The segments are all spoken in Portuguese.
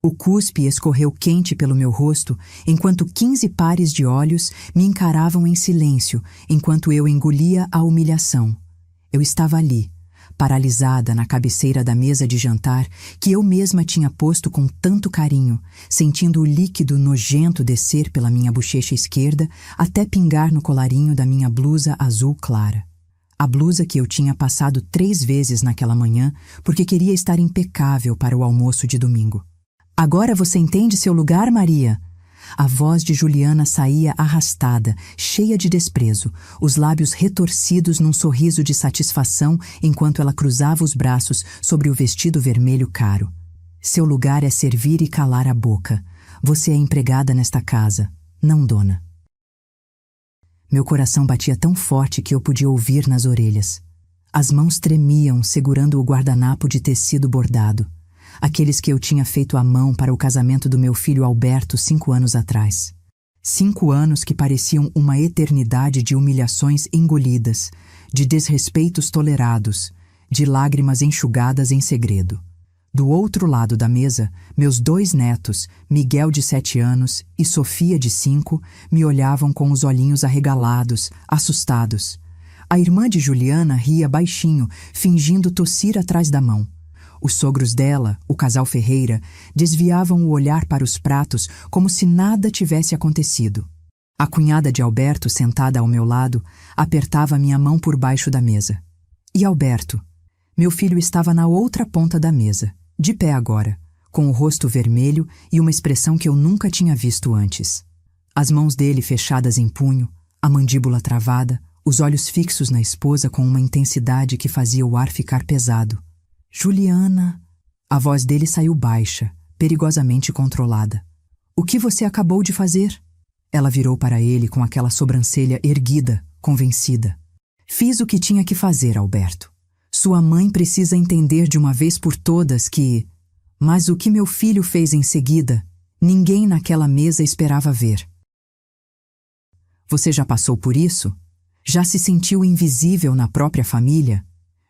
O cuspe escorreu quente pelo meu rosto, enquanto 15 pares de olhos me encaravam em silêncio, enquanto eu engolia a humilhação. Eu estava ali, paralisada na cabeceira da mesa de jantar que eu mesma tinha posto com tanto carinho, sentindo o líquido nojento descer pela minha bochecha esquerda até pingar no colarinho da minha blusa azul clara. A blusa que eu tinha passado 3 vezes naquela manhã porque queria estar impecável para o almoço de domingo. Agora você entende seu lugar, Maria? A voz de Juliana saía arrastada, cheia de desprezo, os lábios retorcidos num sorriso de satisfação enquanto ela cruzava os braços sobre o vestido vermelho caro. Seu lugar é servir e calar a boca. Você é empregada nesta casa, não dona. Meu coração batia tão forte que eu podia ouvir nas orelhas. As mãos tremiam segurando o guardanapo de tecido bordado, aqueles que eu tinha feito à mão para o casamento do meu filho Alberto 5 anos atrás. 5 anos que pareciam uma eternidade de humilhações engolidas, de desrespeitos tolerados, de lágrimas enxugadas em segredo. Do outro lado da mesa, meus 2 netos, Miguel de 7 anos e Sofia de 5, me olhavam com os olhinhos arregalados, assustados. A irmã de Juliana ria baixinho, fingindo tossir atrás da mão. Os sogros dela, o casal Ferreira, desviavam o olhar para os pratos como se nada tivesse acontecido. A cunhada de Alberto, sentada ao meu lado, apertava minha mão por baixo da mesa. E Alberto? Meu filho estava na outra ponta da mesa, de pé agora, com o rosto vermelho e uma expressão que eu nunca tinha visto antes. As mãos dele fechadas em punho, a mandíbula travada, os olhos fixos na esposa com uma intensidade que fazia o ar ficar pesado. Juliana... A voz dele saiu baixa, perigosamente controlada. O que você acabou de fazer? Ela virou para ele com aquela sobrancelha erguida, convencida. Fiz o que tinha que fazer, Alberto. Sua mãe precisa entender de uma vez por todas que... Mas o que meu filho fez em seguida, ninguém naquela mesa esperava ver. Você já passou por isso? Já se sentiu invisível na própria família?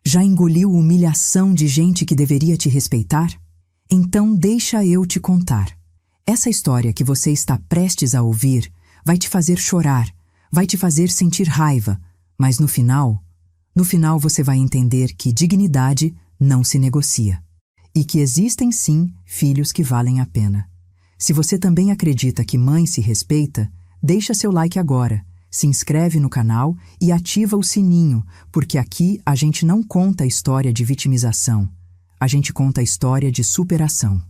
Já engoliu humilhação de gente que deveria te respeitar? Então deixa eu te contar. Essa história que você está prestes a ouvir vai te fazer chorar, vai te fazer sentir raiva, mas no final você vai entender que dignidade não se negocia. E que existem sim filhos que valem a pena. Se você também acredita que mãe se respeita, deixa seu like agora. Se inscreve no canal e ativa o sininho, porque aqui a gente não conta a história de vitimização, a gente conta a história de superação.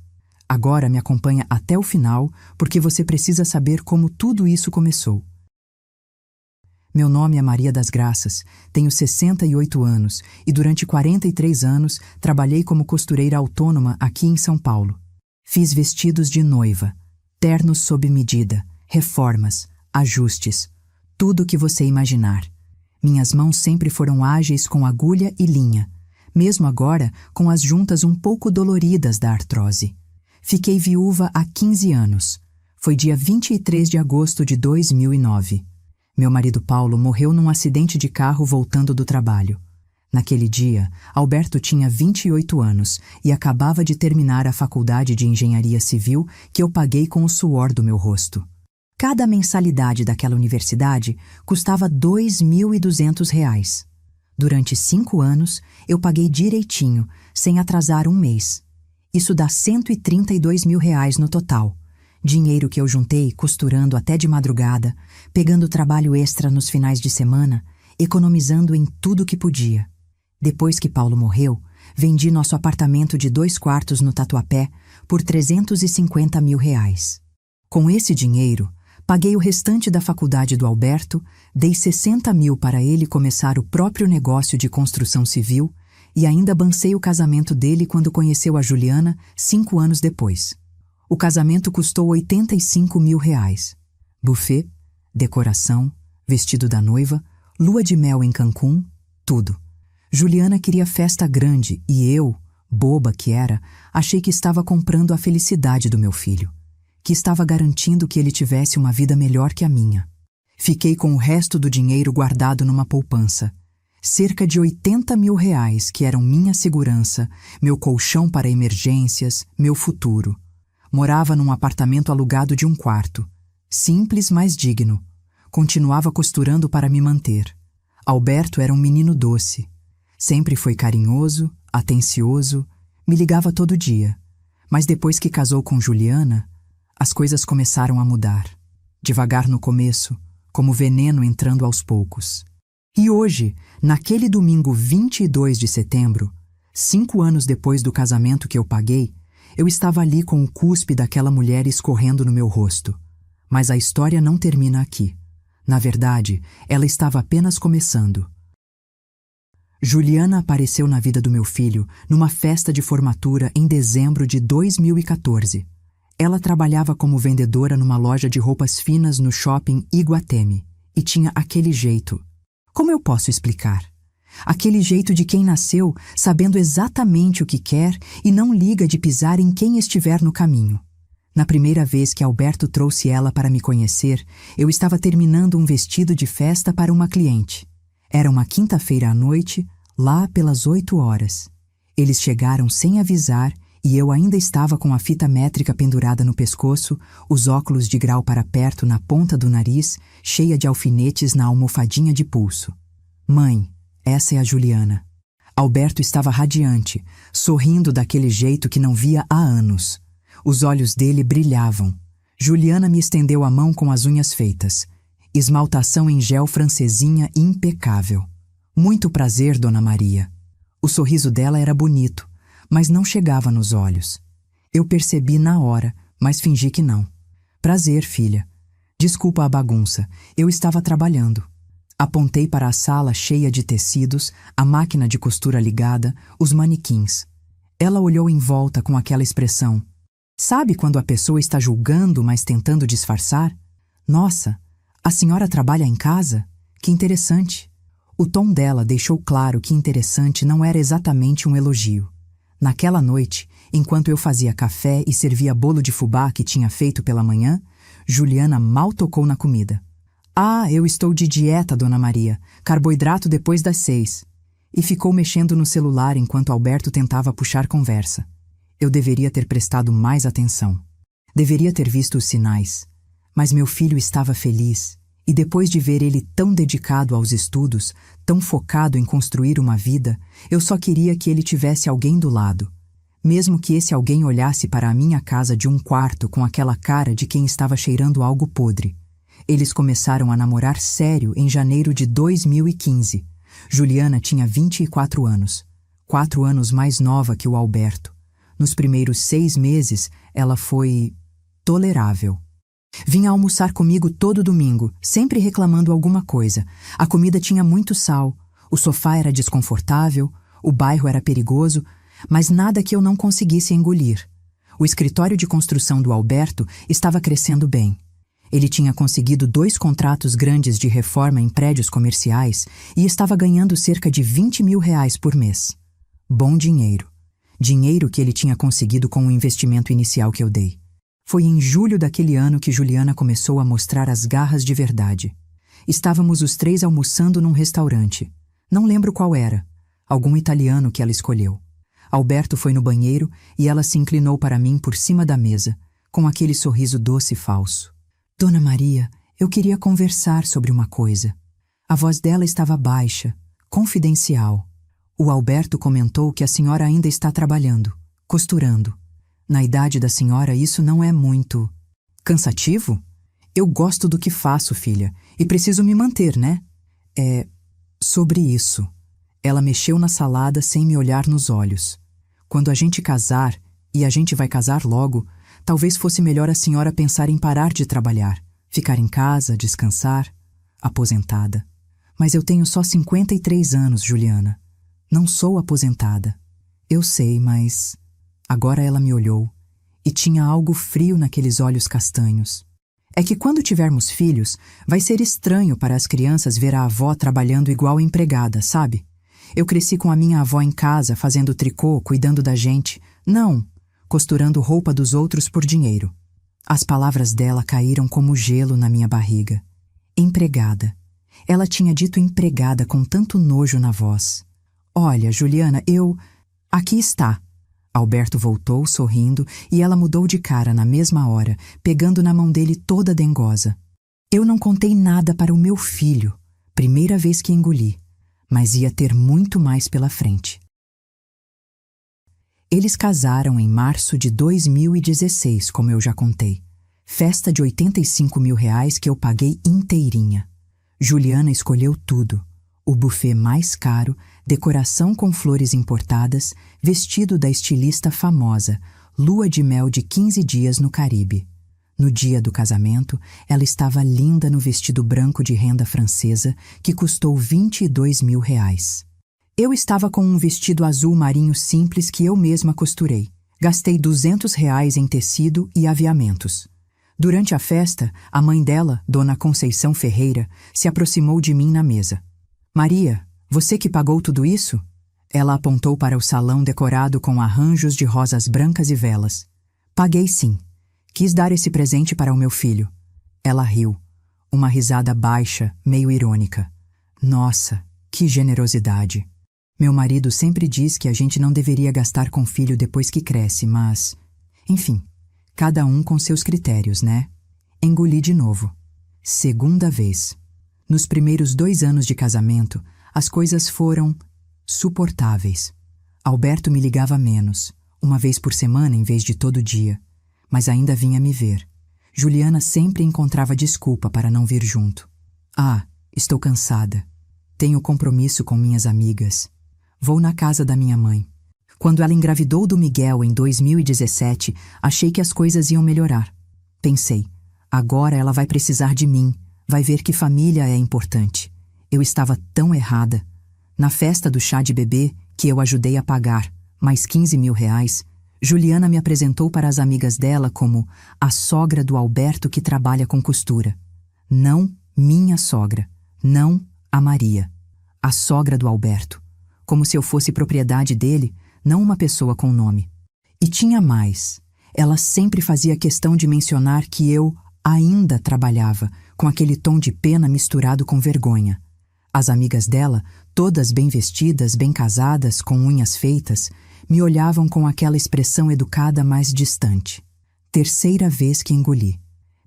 Agora me acompanha até o final, porque você precisa saber como tudo isso começou. Meu nome é Maria das Graças, tenho 68 anos e durante 43 anos trabalhei como costureira autônoma aqui em São Paulo. Fiz vestidos de noiva, ternos sob medida, reformas, ajustes, tudo o que você imaginar. Minhas mãos sempre foram ágeis com agulha e linha, mesmo agora com as juntas um pouco doloridas da artrose. Fiquei viúva há 15 anos. Foi dia 23 de agosto de 2009. Meu marido Paulo morreu num acidente de carro voltando do trabalho. Naquele dia, Alberto tinha 28 anos e acabava de terminar a faculdade de engenharia civil que eu paguei com o suor do meu rosto. Cada mensalidade daquela universidade custava R$ 2.200. Durante 5 anos, eu paguei direitinho, sem atrasar um mês. Isso dá R$ 132 mil no total. Dinheiro que eu juntei costurando até de madrugada, pegando trabalho extra nos finais de semana, economizando em tudo que podia. Depois que Paulo morreu, vendi nosso apartamento de 2 quartos no Tatuapé por R$ 350 mil. Com esse dinheiro, paguei o restante da faculdade do Alberto, dei 60 mil para ele começar o próprio negócio de construção civil e ainda bancei o casamento dele quando conheceu a Juliana 5 anos depois. O casamento custou R$ 85 mil. Buffet, decoração, vestido da noiva, lua de mel em Cancún, tudo. Juliana queria festa grande e eu, boba que era, achei que estava comprando a felicidade do meu filho, que estava garantindo que ele tivesse uma vida melhor que a minha. Fiquei com o resto do dinheiro guardado numa poupança. Cerca de R$ 80 mil que eram minha segurança, meu colchão para emergências, meu futuro. Morava num apartamento alugado de um quarto. Simples, mas digno. Continuava costurando para me manter. Alberto era um menino doce. Sempre foi carinhoso, atencioso, me ligava todo dia. Mas depois que casou com Juliana, as coisas começaram a mudar. Devagar no começo, como veneno entrando aos poucos. E hoje, naquele domingo 22 de setembro, 5 anos depois do casamento que eu paguei, eu estava ali com o cuspe daquela mulher escorrendo no meu rosto. Mas a história não termina aqui. Na verdade, ela estava apenas começando. Juliana apareceu na vida do meu filho numa festa de formatura em dezembro de 2014. Ela trabalhava como vendedora numa loja de roupas finas no shopping Iguatemi e tinha aquele jeito. Como eu posso explicar? Aquele jeito de quem nasceu sabendo exatamente o que quer e não liga de pisar em quem estiver no caminho. Na primeira vez que Alberto trouxe ela para me conhecer, eu estava terminando um vestido de festa para uma cliente. Era uma quinta-feira à noite, lá pelas 8 horas. Eles chegaram sem avisar e eu ainda estava com a fita métrica pendurada no pescoço, os óculos de grau para perto na ponta do nariz, cheia de alfinetes na almofadinha de pulso. Mãe, essa é a Juliana. Alberto estava radiante, sorrindo daquele jeito que não via há anos. Os olhos dele brilhavam. Juliana me estendeu a mão com as unhas feitas. Esmaltação em gel francesinha impecável. Muito prazer, Dona Maria. O sorriso dela era bonito, mas não chegava nos olhos. Eu percebi na hora, mas fingi que não. Prazer, filha. Desculpa a bagunça, eu estava trabalhando. Apontei para a sala cheia de tecidos, a máquina de costura ligada, os manequins. Ela olhou em volta com aquela expressão. Sabe quando a pessoa está julgando, mas tentando disfarçar? Nossa, a senhora trabalha em casa? Que interessante. O tom dela deixou claro que interessante não era exatamente um elogio. Naquela noite, enquanto eu fazia café e servia bolo de fubá que tinha feito pela manhã, Juliana mal tocou na comida. Ah, eu estou de dieta, Dona Maria. Carboidrato depois das 6. E ficou mexendo no celular enquanto Alberto tentava puxar conversa. Eu deveria ter prestado mais atenção. Deveria ter visto os sinais. Mas meu filho estava feliz. E depois de ver ele tão dedicado aos estudos, tão focado em construir uma vida, eu só queria que ele tivesse alguém do lado. Mesmo que esse alguém olhasse para a minha casa de um quarto com aquela cara de quem estava cheirando algo podre. Eles começaram a namorar sério em janeiro de 2015. Juliana tinha 24 anos. 4 anos mais nova que o Alberto. Nos primeiros 6 meses, ela foi tolerável. Vinha almoçar comigo todo domingo, sempre reclamando alguma coisa. A comida tinha muito sal, o sofá era desconfortável, o bairro era perigoso, mas nada que eu não conseguisse engolir. O escritório de construção do Alberto estava crescendo bem. Ele tinha conseguido 2 contratos grandes de reforma em prédios comerciais e estava ganhando cerca de R$20 mil por mês. Bom dinheiro. Dinheiro que ele tinha conseguido com o investimento inicial que eu dei. Foi em julho daquele ano que Juliana começou a mostrar as garras de verdade. Estávamos os 3 almoçando num restaurante. Não lembro qual era. Algum italiano que ela escolheu. Alberto foi no banheiro e ela se inclinou para mim por cima da mesa, com aquele sorriso doce e falso. Dona Maria, eu queria conversar sobre uma coisa. A voz dela estava baixa, confidencial. O Alberto comentou que a senhora ainda está trabalhando, costurando. Na idade da senhora, isso não é muito... cansativo? Eu gosto do que faço, filha, e preciso me manter, né? É... sobre isso. Ela mexeu na salada sem me olhar nos olhos. Quando a gente casar, e a gente vai casar logo, talvez fosse melhor a senhora pensar em parar de trabalhar, ficar em casa, descansar, aposentada. Mas eu tenho só 53 anos, Juliana. Não sou aposentada. Eu sei, mas... Agora ela me olhou, e tinha algo frio naqueles olhos castanhos. É que quando tivermos filhos, vai ser estranho para as crianças ver a avó trabalhando igual empregada, sabe? Eu cresci com a minha avó em casa, fazendo tricô, cuidando da gente. Não, costurando roupa dos outros por dinheiro. As palavras dela caíram como gelo na minha barriga. Empregada. Ela tinha dito empregada com tanto nojo na voz. Olha, Juliana, aqui está. Alberto voltou, sorrindo, e ela mudou de cara na mesma hora, pegando na mão dele toda dengosa. Eu não contei nada para o meu filho, primeira vez que engoli, mas ia ter muito mais pela frente. Eles casaram em março de 2016, como eu já contei. Festa de R$ 85 mil que eu paguei inteirinha. Juliana escolheu tudo. O buffet mais caro, decoração com flores importadas, vestido da estilista famosa, lua de mel de 15 dias no Caribe. No dia do casamento, ela estava linda no vestido branco de renda francesa, que custou R$ 22 mil. Eu estava com um vestido azul marinho simples que eu mesma costurei. Gastei R$ 200 em tecido e aviamentos. Durante a festa, a mãe dela, Dona Conceição Ferreira, se aproximou de mim na mesa. Maria, você que pagou tudo isso? Ela apontou para o salão decorado com arranjos de rosas brancas e velas. Paguei sim. Quis dar esse presente para o meu filho. Ela riu. Uma risada baixa, meio irônica. Nossa, que generosidade. Meu marido sempre diz que a gente não deveria gastar com filho depois que cresce, mas... Enfim, cada um com seus critérios, né? Engoli de novo. Segunda vez. Nos primeiros 2 anos de casamento, as coisas foram suportáveis. Alberto me ligava menos, uma vez por semana em vez de todo dia, mas ainda vinha me ver. Juliana sempre encontrava desculpa para não vir junto. Ah, estou cansada. Tenho compromisso com minhas amigas. Vou na casa da minha mãe. Quando ela engravidou do Miguel em 2017, achei que as coisas iam melhorar. Pensei, agora ela vai precisar de mim. Vai ver que família é importante. Eu estava tão errada. Na festa do chá de bebê, que eu ajudei a pagar, mais R$ 15 mil, Juliana me apresentou para as amigas dela como a sogra do Alberto que trabalha com costura. Não minha sogra. Não a Maria. A sogra do Alberto. Como se eu fosse propriedade dele, não uma pessoa com nome. E tinha mais. Ela sempre fazia questão de mencionar que eu ainda trabalhava, com aquele tom de pena misturado com vergonha. As amigas dela, todas bem vestidas, bem casadas, com unhas feitas, me olhavam com aquela expressão educada mais distante. Terceira vez que engoli.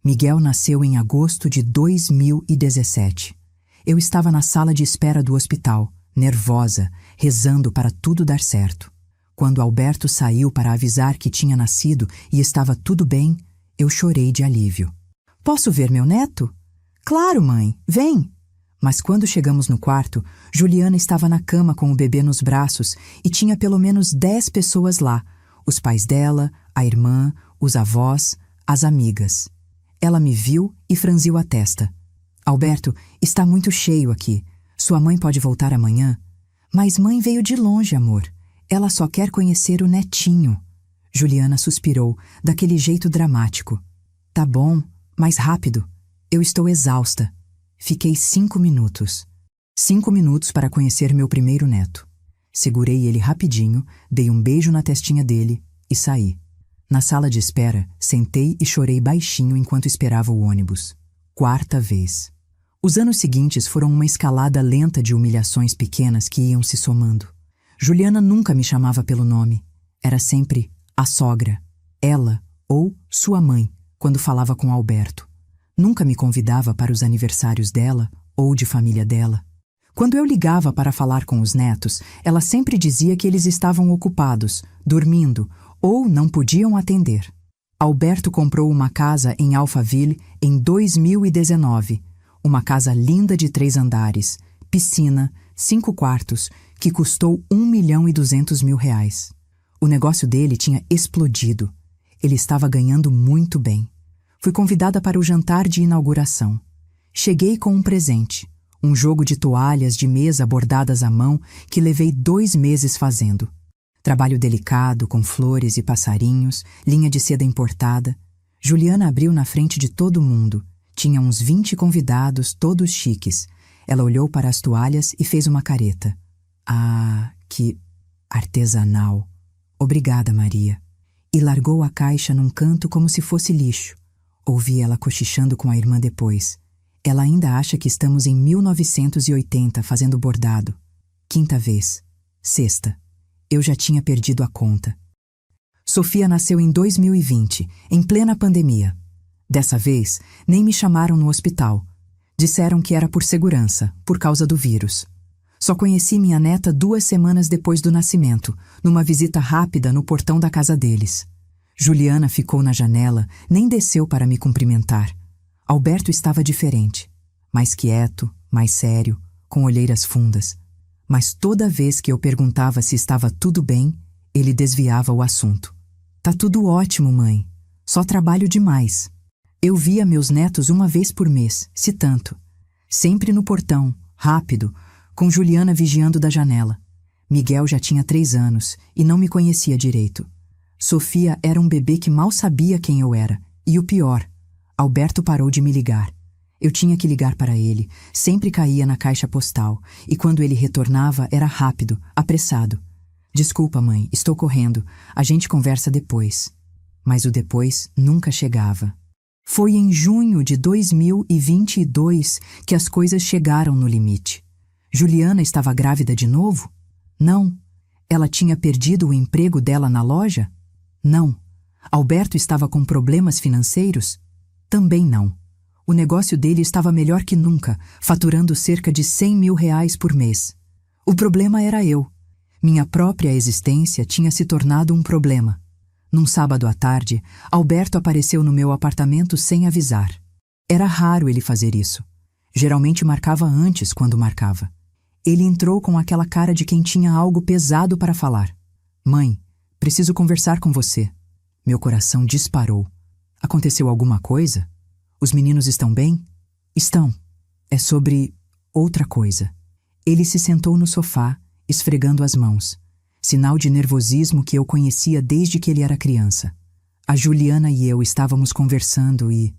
Miguel nasceu em agosto de 2017. Eu estava na sala de espera do hospital, nervosa, rezando para tudo dar certo. Quando Alberto saiu para avisar que tinha nascido e estava tudo bem, eu chorei de alívio. Posso ver meu neto? Claro, mãe, vem! Mas quando chegamos no quarto, Juliana estava na cama com o bebê nos braços e tinha pelo menos 10 pessoas lá, os pais dela, a irmã, os avós, as amigas. Ela me viu e franziu a testa. Alberto, está muito cheio aqui. Sua mãe pode voltar amanhã? Mas mãe veio de longe, amor. Ela só quer conhecer o netinho. Juliana suspirou, daquele jeito dramático. Tá bom, mais rápido. Eu estou exausta. Fiquei 5 minutos. 5 minutos para conhecer meu primeiro neto. Segurei ele rapidinho, dei um beijo na testinha dele e saí. Na sala de espera, sentei e chorei baixinho enquanto esperava o ônibus. 4ª vez. Os anos seguintes foram uma escalada lenta de humilhações pequenas que iam se somando. Juliana nunca me chamava pelo nome. Era sempre a sogra, ela ou sua mãe, quando falava com Alberto. Nunca me convidava para os aniversários dela ou de família dela. Quando eu ligava para falar com os netos, ela sempre dizia que eles estavam ocupados, dormindo, ou não podiam atender. Alberto comprou uma casa em Alphaville em 2019. Uma casa linda de 3 andares, piscina, 5 quartos, que custou R$ 1.200.000. O negócio dele tinha explodido. Ele estava ganhando muito bem. Fui convidada para o jantar de inauguração. Cheguei com um presente, um jogo de toalhas de mesa bordadas à mão que levei 2 meses fazendo. Trabalho delicado, com flores e passarinhos, linha de seda importada. Juliana abriu na frente de todo mundo. Tinha uns 20 convidados, todos chiques. Ela olhou para as toalhas e fez uma careta. Ah, que artesanal. Obrigada, Maria. E largou a caixa num canto como se fosse lixo. Ouvi ela cochichando com a irmã depois. Ela ainda acha que estamos em 1980 fazendo bordado. 5ª vez. 6ª. Eu já tinha perdido a conta. Sofia nasceu em 2020, em plena pandemia. Dessa vez, nem me chamaram no hospital. Disseram que era por segurança, por causa do vírus. Só conheci minha neta 2 semanas depois do nascimento, numa visita rápida no portão da casa deles. Juliana ficou na janela, nem desceu para me cumprimentar. Alberto estava diferente, mais quieto, mais sério, com olheiras fundas. Mas toda vez que eu perguntava se estava tudo bem, ele desviava o assunto. Tá tudo ótimo, mãe. Só trabalho demais. Eu via meus netos 1 vez por mês, se tanto. Sempre no portão, rápido, com Juliana vigiando da janela. Miguel já tinha 3 anos e não me conhecia direito. Sofia era um bebê que mal sabia quem eu era. E o pior, Alberto parou de me ligar. Eu tinha que ligar para ele, sempre caía na caixa postal, e quando ele retornava era rápido, apressado. Desculpa, mãe, estou correndo, a gente conversa depois. Mas o depois nunca chegava. Foi em junho de 2022 que as coisas chegaram no limite. Juliana estava grávida de novo? Não. Ela tinha perdido o emprego dela na loja? Não. Alberto estava com problemas financeiros? Também não. O negócio dele estava melhor que nunca, faturando cerca de R$100 mil por mês. O problema era eu. Minha própria existência tinha se tornado um problema. Num sábado à tarde, Alberto apareceu no meu apartamento sem avisar. Era raro ele fazer isso. Geralmente marcava antes, quando marcava. Ele entrou com aquela cara de quem tinha algo pesado para falar. Mãe, preciso conversar com você. Meu coração disparou. Aconteceu alguma coisa? Os meninos estão bem? Estão. É sobre outra coisa. Ele se sentou no sofá, esfregando as mãos. Sinal de nervosismo que eu conhecia desde que ele era criança. A Juliana e eu estávamos conversando e...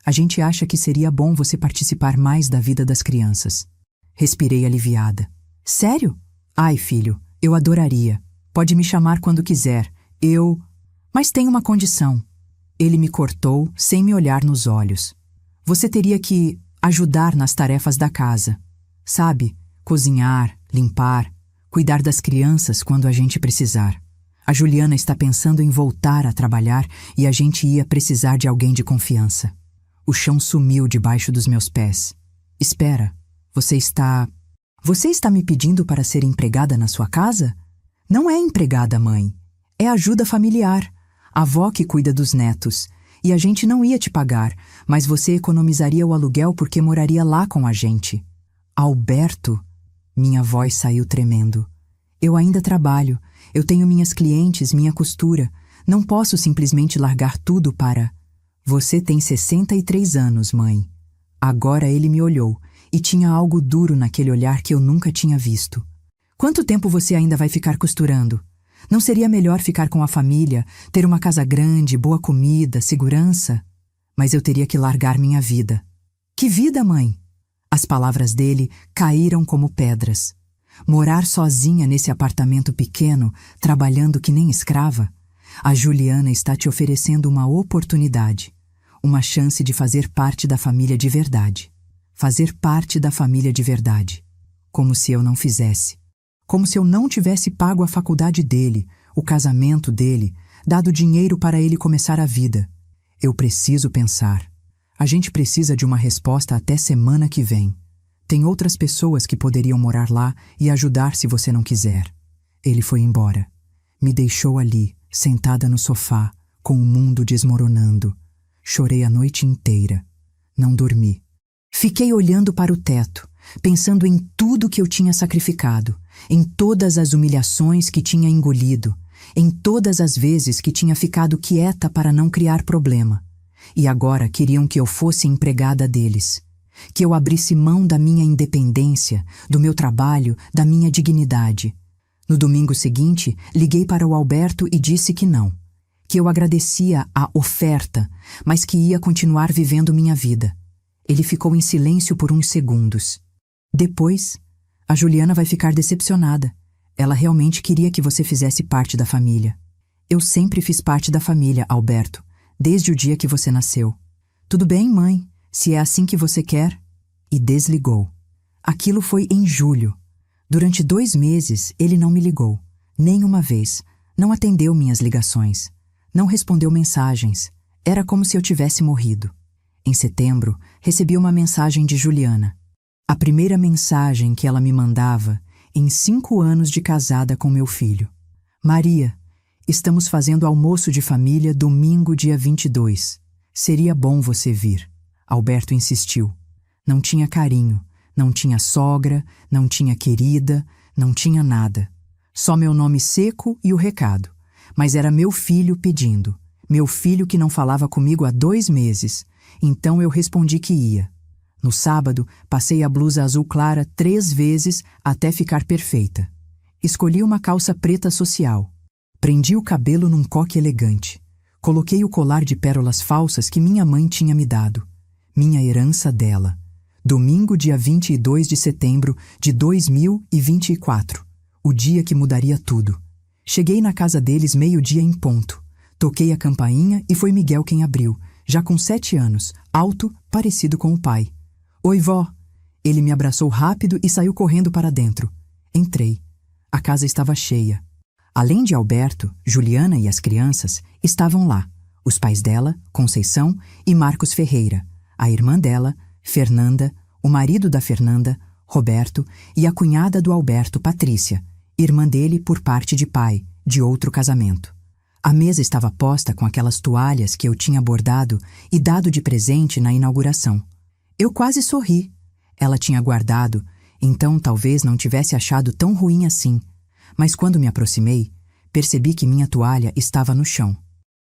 A gente acha que seria bom você participar mais da vida das crianças. Respirei aliviada. Sério? Ai, filho, eu adoraria. Pode me chamar quando quiser. Mas tem uma condição. Ele me cortou sem me olhar nos olhos. Você teria que ajudar nas tarefas da casa. Sabe? Cozinhar, limpar, cuidar das crianças quando a gente precisar. A Juliana está pensando em voltar a trabalhar e a gente ia precisar de alguém de confiança. O chão sumiu debaixo dos meus pés. Espera, você está me pedindo para ser empregada na sua casa? Não é empregada, mãe. É ajuda familiar. A avó que cuida dos netos. E a gente não ia te pagar, mas você economizaria o aluguel porque moraria lá com a gente. Alberto? Minha voz saiu tremendo. Eu ainda trabalho. Eu tenho minhas clientes, minha costura. Não posso simplesmente largar tudo para... Você tem 63 anos, mãe. Agora ele me olhou, e tinha algo duro naquele olhar que eu nunca tinha visto. Quanto tempo você ainda vai ficar costurando? Não seria melhor ficar com a família, ter uma casa grande, boa comida, segurança? Mas eu teria que largar minha vida. Que vida, mãe? As palavras dele caíram como pedras. Morar sozinha nesse apartamento pequeno, trabalhando que nem escrava? A Juliana está te oferecendo uma oportunidade. Uma chance de fazer parte da família de verdade. Fazer parte da família de verdade. Como se eu não fizesse. Como se eu não tivesse pago a faculdade dele, o casamento dele, dado dinheiro para ele começar a vida. Eu preciso pensar. A gente precisa de uma resposta até semana que vem. Tem outras pessoas que poderiam morar lá e ajudar se você não quiser. Ele foi embora. Me deixou ali, sentada no sofá, com o mundo desmoronando. Chorei a noite inteira. Não dormi. Fiquei olhando para o teto, pensando em tudo que eu tinha sacrificado, em todas as humilhações que tinha engolido, em todas as vezes que tinha ficado quieta para não criar problema. E agora queriam que eu fosse empregada deles. Que eu abrisse mão da minha independência, do meu trabalho, da minha dignidade. No domingo seguinte, liguei para o Alberto e disse que não. Que eu agradecia a oferta, mas que ia continuar vivendo minha vida. Ele ficou em silêncio por uns segundos. Depois, a Juliana vai ficar decepcionada. Ela realmente queria que você fizesse parte da família. Eu sempre fiz parte da família, Alberto, desde o dia que você nasceu. Tudo bem, mãe, se é assim que você quer. E desligou. Aquilo foi em julho. Durante 2 meses, ele não me ligou. Nem uma vez. Não atendeu minhas ligações. Não respondeu mensagens. Era como se eu tivesse morrido. Em setembro, recebi uma mensagem de Juliana. A primeira mensagem que ela me mandava em 5 anos de casada com meu filho. Maria, estamos fazendo almoço de família domingo, dia 22. Seria bom você vir. Alberto insistiu. Não tinha carinho, não tinha sogra, não tinha querida, não tinha nada. Só meu nome seco e o recado. Mas era meu filho pedindo. Meu filho que não falava comigo há 2 meses. Então eu respondi que ia. No sábado, passei a blusa azul clara 3 vezes até ficar perfeita. Escolhi uma calça preta social. Prendi o cabelo num coque elegante. Coloquei o colar de pérolas falsas que minha mãe tinha me dado. Minha herança dela. Domingo, dia 22 de setembro de 2024. O dia que mudaria tudo. Cheguei na casa deles 12:00 em ponto. Toquei a campainha e foi Miguel quem abriu, já com 7 anos, alto, parecido com o pai. Oi, vó. Ele me abraçou rápido e saiu correndo para dentro. Entrei. A casa estava cheia. Além de Alberto, Juliana e as crianças estavam lá. Os pais dela, Conceição e Marcos Ferreira, a irmã dela, Fernanda, o marido da Fernanda, Roberto, e a cunhada do Alberto, Patrícia, irmã dele por parte de pai, de outro casamento. A mesa estava posta com aquelas toalhas que eu tinha bordado e dado de presente na inauguração. Eu quase sorri. Ela tinha guardado, então talvez não tivesse achado tão ruim assim. Mas quando me aproximei, percebi que minha toalha estava no chão.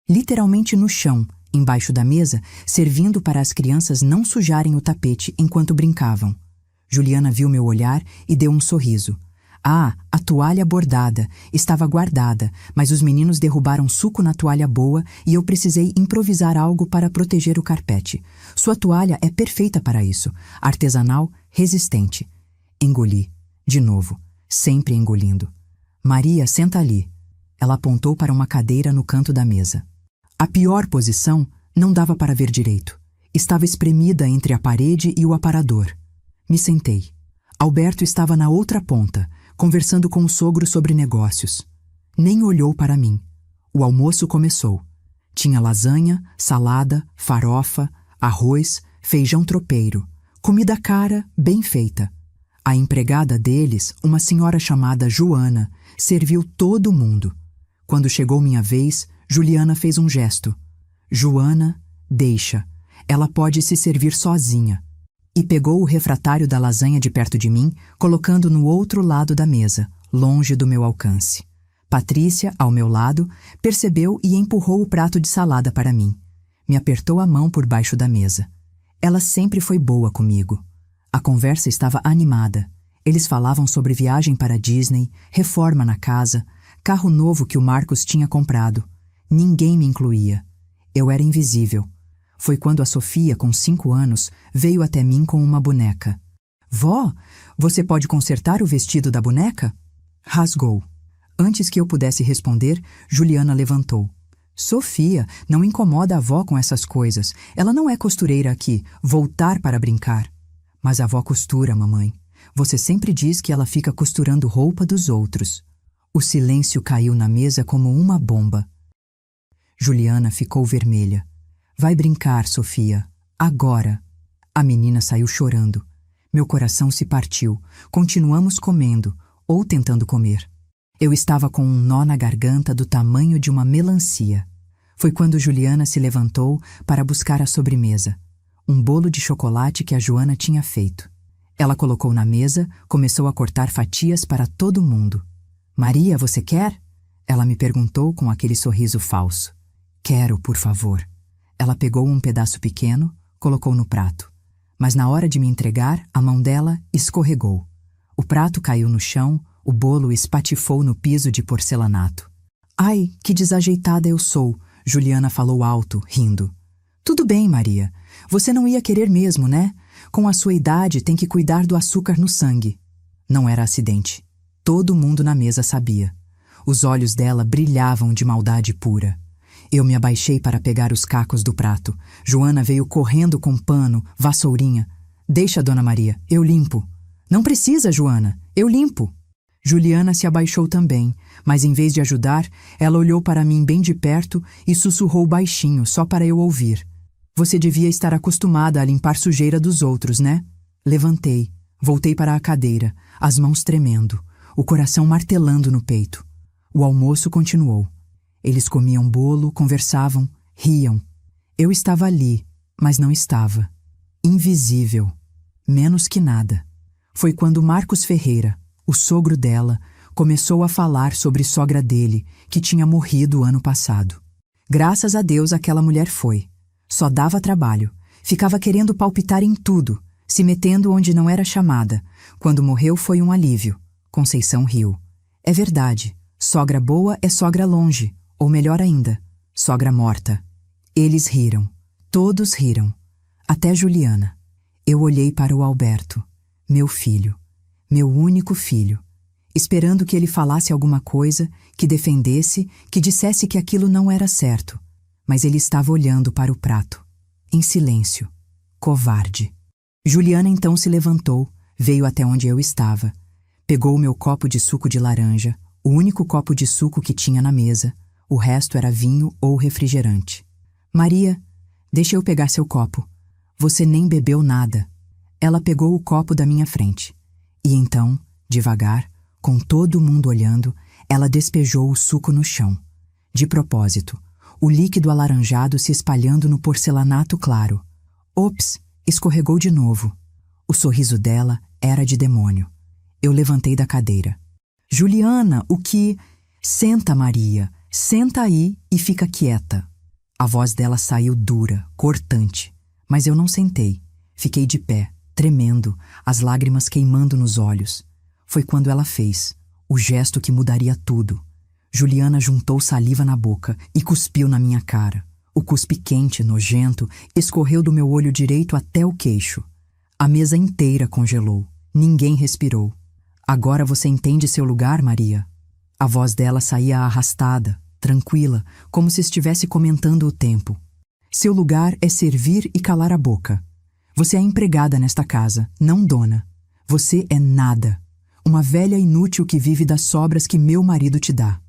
Literalmente no chão, embaixo da mesa, servindo para as crianças não sujarem o tapete enquanto brincavam. Juliana viu meu olhar e deu um sorriso. Ah, a toalha bordada estava guardada, mas os meninos derrubaram suco na toalha boa e eu precisei improvisar algo para proteger o carpete. Sua toalha é perfeita para isso, artesanal, resistente. Engoli. De novo, sempre engolindo. Maria, senta ali. Ela apontou para uma cadeira no canto da mesa. A pior posição não dava para ver direito. Estava espremida entre a parede e o aparador. Me sentei. Alberto estava na outra ponta, conversando com o sogro sobre negócios. Nem olhou para mim. O almoço começou. Tinha lasanha, salada, farofa, arroz, feijão tropeiro. Comida cara, bem feita. A empregada deles, uma senhora chamada Joana, serviu todo mundo. Quando chegou minha vez, Juliana fez um gesto. Joana, deixa. Ela pode se servir sozinha. E pegou o refratário da lasanha de perto de mim, colocando no outro lado da mesa, longe do meu alcance. Patrícia, ao meu lado, percebeu e empurrou o prato de salada para mim. Me apertou a mão por baixo da mesa. Ela sempre foi boa comigo. A conversa estava animada. Eles falavam sobre viagem para Disney, reforma na casa, carro novo que o Marcos tinha comprado. Ninguém me incluía. Eu era invisível. Foi quando a Sofia, com 5 anos, veio até mim com uma boneca. Vó, você pode consertar o vestido da boneca? Rasgou. Antes que eu pudesse responder, Juliana levantou. Sofia, não incomoda a avó com essas coisas. Ela não é costureira aqui. Voltar para brincar. Mas a avó costura, mamãe. Você sempre diz que ela fica costurando roupa dos outros. O silêncio caiu na mesa como uma bomba. Juliana ficou vermelha. Vai brincar, Sofia. Agora. A menina saiu chorando. Meu coração se partiu. Continuamos comendo, ou tentando comer. Eu estava com um nó na garganta do tamanho de uma melancia. Foi quando Juliana se levantou para buscar a sobremesa. Um bolo de chocolate que a Joana tinha feito. Ela colocou na mesa, começou a cortar fatias para todo mundo. Maria, você quer? Ela me perguntou com aquele sorriso falso. Quero, por favor. Ela pegou um pedaço pequeno, colocou no prato. Mas na hora de me entregar, a mão dela escorregou. O prato caiu no chão, o bolo espatifou no piso de porcelanato. Ai, que desajeitada eu sou, Juliana falou alto, rindo. Tudo bem, Maria. Você não ia querer mesmo, né? Com a sua idade, tem que cuidar do açúcar no sangue. Não era acidente. Todo mundo na mesa sabia. Os olhos dela brilhavam de maldade pura. Eu me abaixei para pegar os cacos do prato. Joana veio correndo com pano, vassourinha. Deixa, Dona Maria, eu limpo. Não precisa, Joana, eu limpo. Juliana se abaixou também, mas em vez de ajudar, ela olhou para mim bem de perto e sussurrou baixinho, só para eu ouvir. Você devia estar acostumada a limpar sujeira dos outros, né? Levantei, voltei para a cadeira, as mãos tremendo, o coração martelando no peito. O almoço continuou. Eles comiam bolo, conversavam, riam. Eu estava ali, mas não estava. Invisível. Menos que nada. Foi quando Marcos Ferreira, o sogro dela, começou a falar sobre sogra dele, que tinha morrido ano passado. Graças a Deus aquela mulher foi. Só dava trabalho. Ficava querendo palpitar em tudo, se metendo onde não era chamada. Quando morreu foi um alívio. Conceição riu. É verdade. Sogra boa é sogra longe. Ou melhor ainda, sogra morta. Eles riram. Todos riram. Até Juliana. Eu olhei para o Alberto. Meu filho. Meu único filho. Esperando que ele falasse alguma coisa, que defendesse, que dissesse que aquilo não era certo. Mas ele estava olhando para o prato. Em silêncio. Covarde. Juliana então se levantou, veio até onde eu estava. Pegou o meu copo de suco de laranja, o único copo de suco que tinha na mesa. O resto era vinho ou refrigerante. Maria, deixa eu pegar seu copo. Você nem bebeu nada. Ela pegou o copo da minha frente. E então, devagar, com todo mundo olhando, ela despejou o suco no chão. De propósito, o líquido alaranjado se espalhando no porcelanato claro. Ops, escorregou de novo. O sorriso dela era de demônio. Eu levantei da cadeira. Juliana, o que... Senta, Maria, senta aí e fica quieta. A voz dela saiu dura, cortante. Mas eu não sentei. Fiquei de pé, tremendo, as lágrimas queimando nos olhos. Foi quando ela fez, o gesto que mudaria tudo. Juliana juntou saliva na boca e cuspiu na minha cara. O cuspe quente, nojento, escorreu do meu olho direito até o queixo. A mesa inteira congelou. Ninguém respirou. Agora você entende seu lugar, Maria? A voz dela saía arrastada, tranquila, como se estivesse comentando o tempo. Seu lugar é servir e calar a boca. Você é empregada nesta casa, não dona. Você é nada. Uma velha inútil que vive das sobras que meu marido te dá.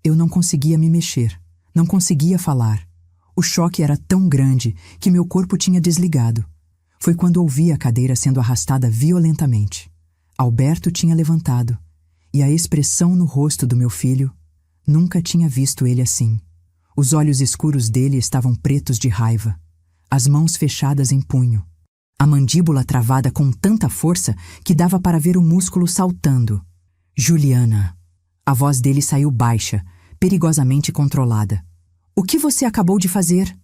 Eu não conseguia me mexer. Não conseguia falar. O choque era tão grande que meu corpo tinha desligado. Foi quando ouvi a cadeira sendo arrastada violentamente. Alberto tinha levantado. E a expressão no rosto do meu filho, nunca tinha visto ele assim. Os olhos escuros dele estavam pretos de raiva. As mãos fechadas em punho. A mandíbula travada com tanta força que dava para ver o músculo saltando. Juliana. A voz dele saiu baixa, perigosamente controlada. O que você acabou de fazer?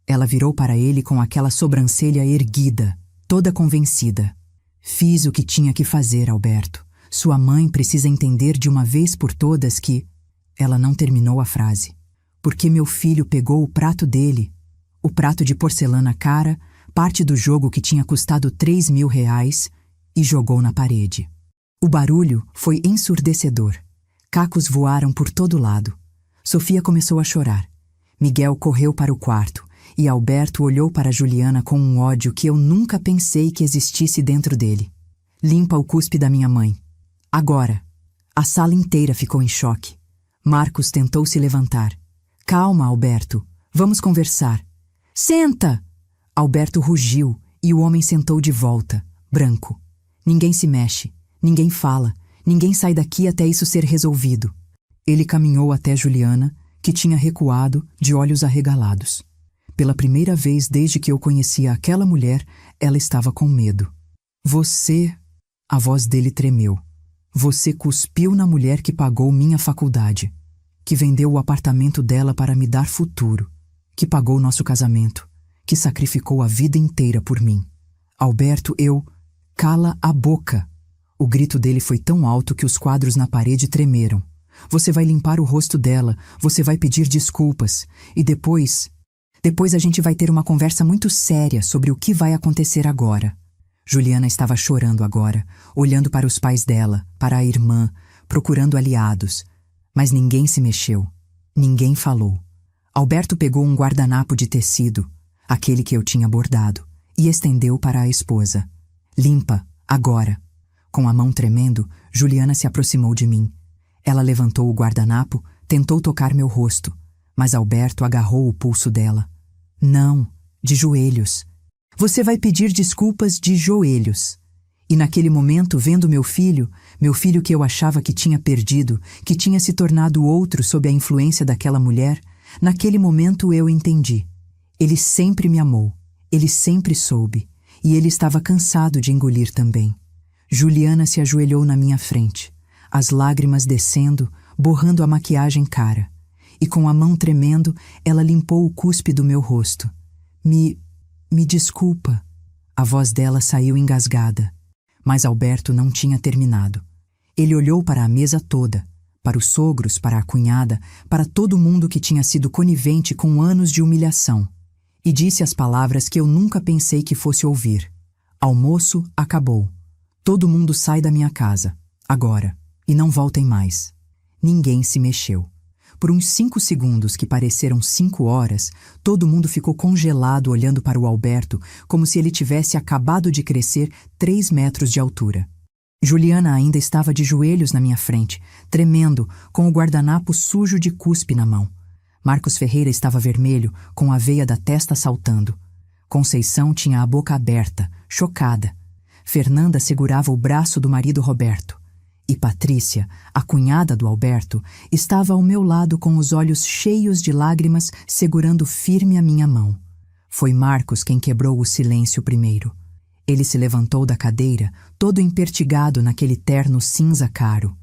Ela virou para ele com aquela sobrancelha erguida, toda convencida. Fiz o que tinha que fazer, Alberto. Sua mãe precisa entender de uma vez por todas que... Ela não terminou a frase. Porque meu filho pegou o prato dele, o prato de porcelana cara, parte do jogo que tinha custado R$3.000, e jogou na parede. O barulho foi ensurdecedor. Cacos voaram por todo lado. Sofia começou a chorar. Miguel correu para o quarto, e Alberto olhou para Juliana com um ódio que eu nunca pensei que existisse dentro dele. Limpa o cuspe da minha mãe. Agora. A sala inteira ficou em choque. Marcos tentou se levantar. Calma, Alberto. Vamos conversar. Senta! Alberto rugiu e o homem sentou de volta, branco. Ninguém se mexe, ninguém fala, ninguém sai daqui até isso ser resolvido. Ele caminhou até Juliana, que tinha recuado, de olhos arregalados. Pela primeira vez desde que eu conhecia aquela mulher, ela estava com medo. Você... A voz dele tremeu. Você cuspiu na mulher que pagou minha faculdade, que vendeu o apartamento dela para me dar futuro, que pagou nosso casamento, que sacrificou a vida inteira por mim. Alberto, eu... Cala a boca! O grito dele foi tão alto que os quadros na parede tremeram. Você vai limpar o rosto dela, você vai pedir desculpas, e depois... Depois a gente vai ter uma conversa muito séria sobre o que vai acontecer agora. Juliana estava chorando agora, olhando para os pais dela, para a irmã, procurando aliados. Mas ninguém se mexeu. Ninguém falou. Alberto pegou um guardanapo de tecido, aquele que eu tinha bordado, e estendeu para a esposa. Limpa, agora. Com a mão tremendo, Juliana se aproximou de mim. Ela levantou o guardanapo, tentou tocar meu rosto, mas Alberto agarrou o pulso dela. Não, de joelhos. Você vai pedir desculpas de joelhos. E naquele momento, vendo meu filho que eu achava que tinha perdido, que tinha se tornado outro sob a influência daquela mulher, naquele momento eu entendi. Ele sempre me amou, ele sempre soube, e ele estava cansado de engolir também. Juliana se ajoelhou na minha frente, as lágrimas descendo, borrando a maquiagem cara, e com a mão tremendo, ela limpou o cuspe do meu rosto. Me desculpa. A voz dela saiu engasgada. Mas Alberto não tinha terminado. Ele olhou para a mesa toda, para os sogros, para a cunhada, para todo mundo que tinha sido conivente com anos de humilhação, e disse as palavras que eu nunca pensei que fosse ouvir. Almoço acabou. Todo mundo sai da minha casa, agora, e não voltem mais. Ninguém se mexeu. Por uns 5 segundos que pareceram 5 horas, todo mundo ficou congelado olhando para o Alberto como se ele tivesse acabado de crescer 3 metros de altura. Juliana ainda estava de joelhos na minha frente, tremendo, com o guardanapo sujo de cuspe na mão. Marcos Ferreira estava vermelho, com a veia da testa saltando. Conceição tinha a boca aberta, chocada. Fernanda segurava o braço do marido Roberto. E Patrícia, a cunhada do Alberto, estava ao meu lado com os olhos cheios de lágrimas, segurando firme a minha mão. Foi Marcos quem quebrou o silêncio primeiro. Ele se levantou da cadeira, todo empertigado naquele terno cinza caro.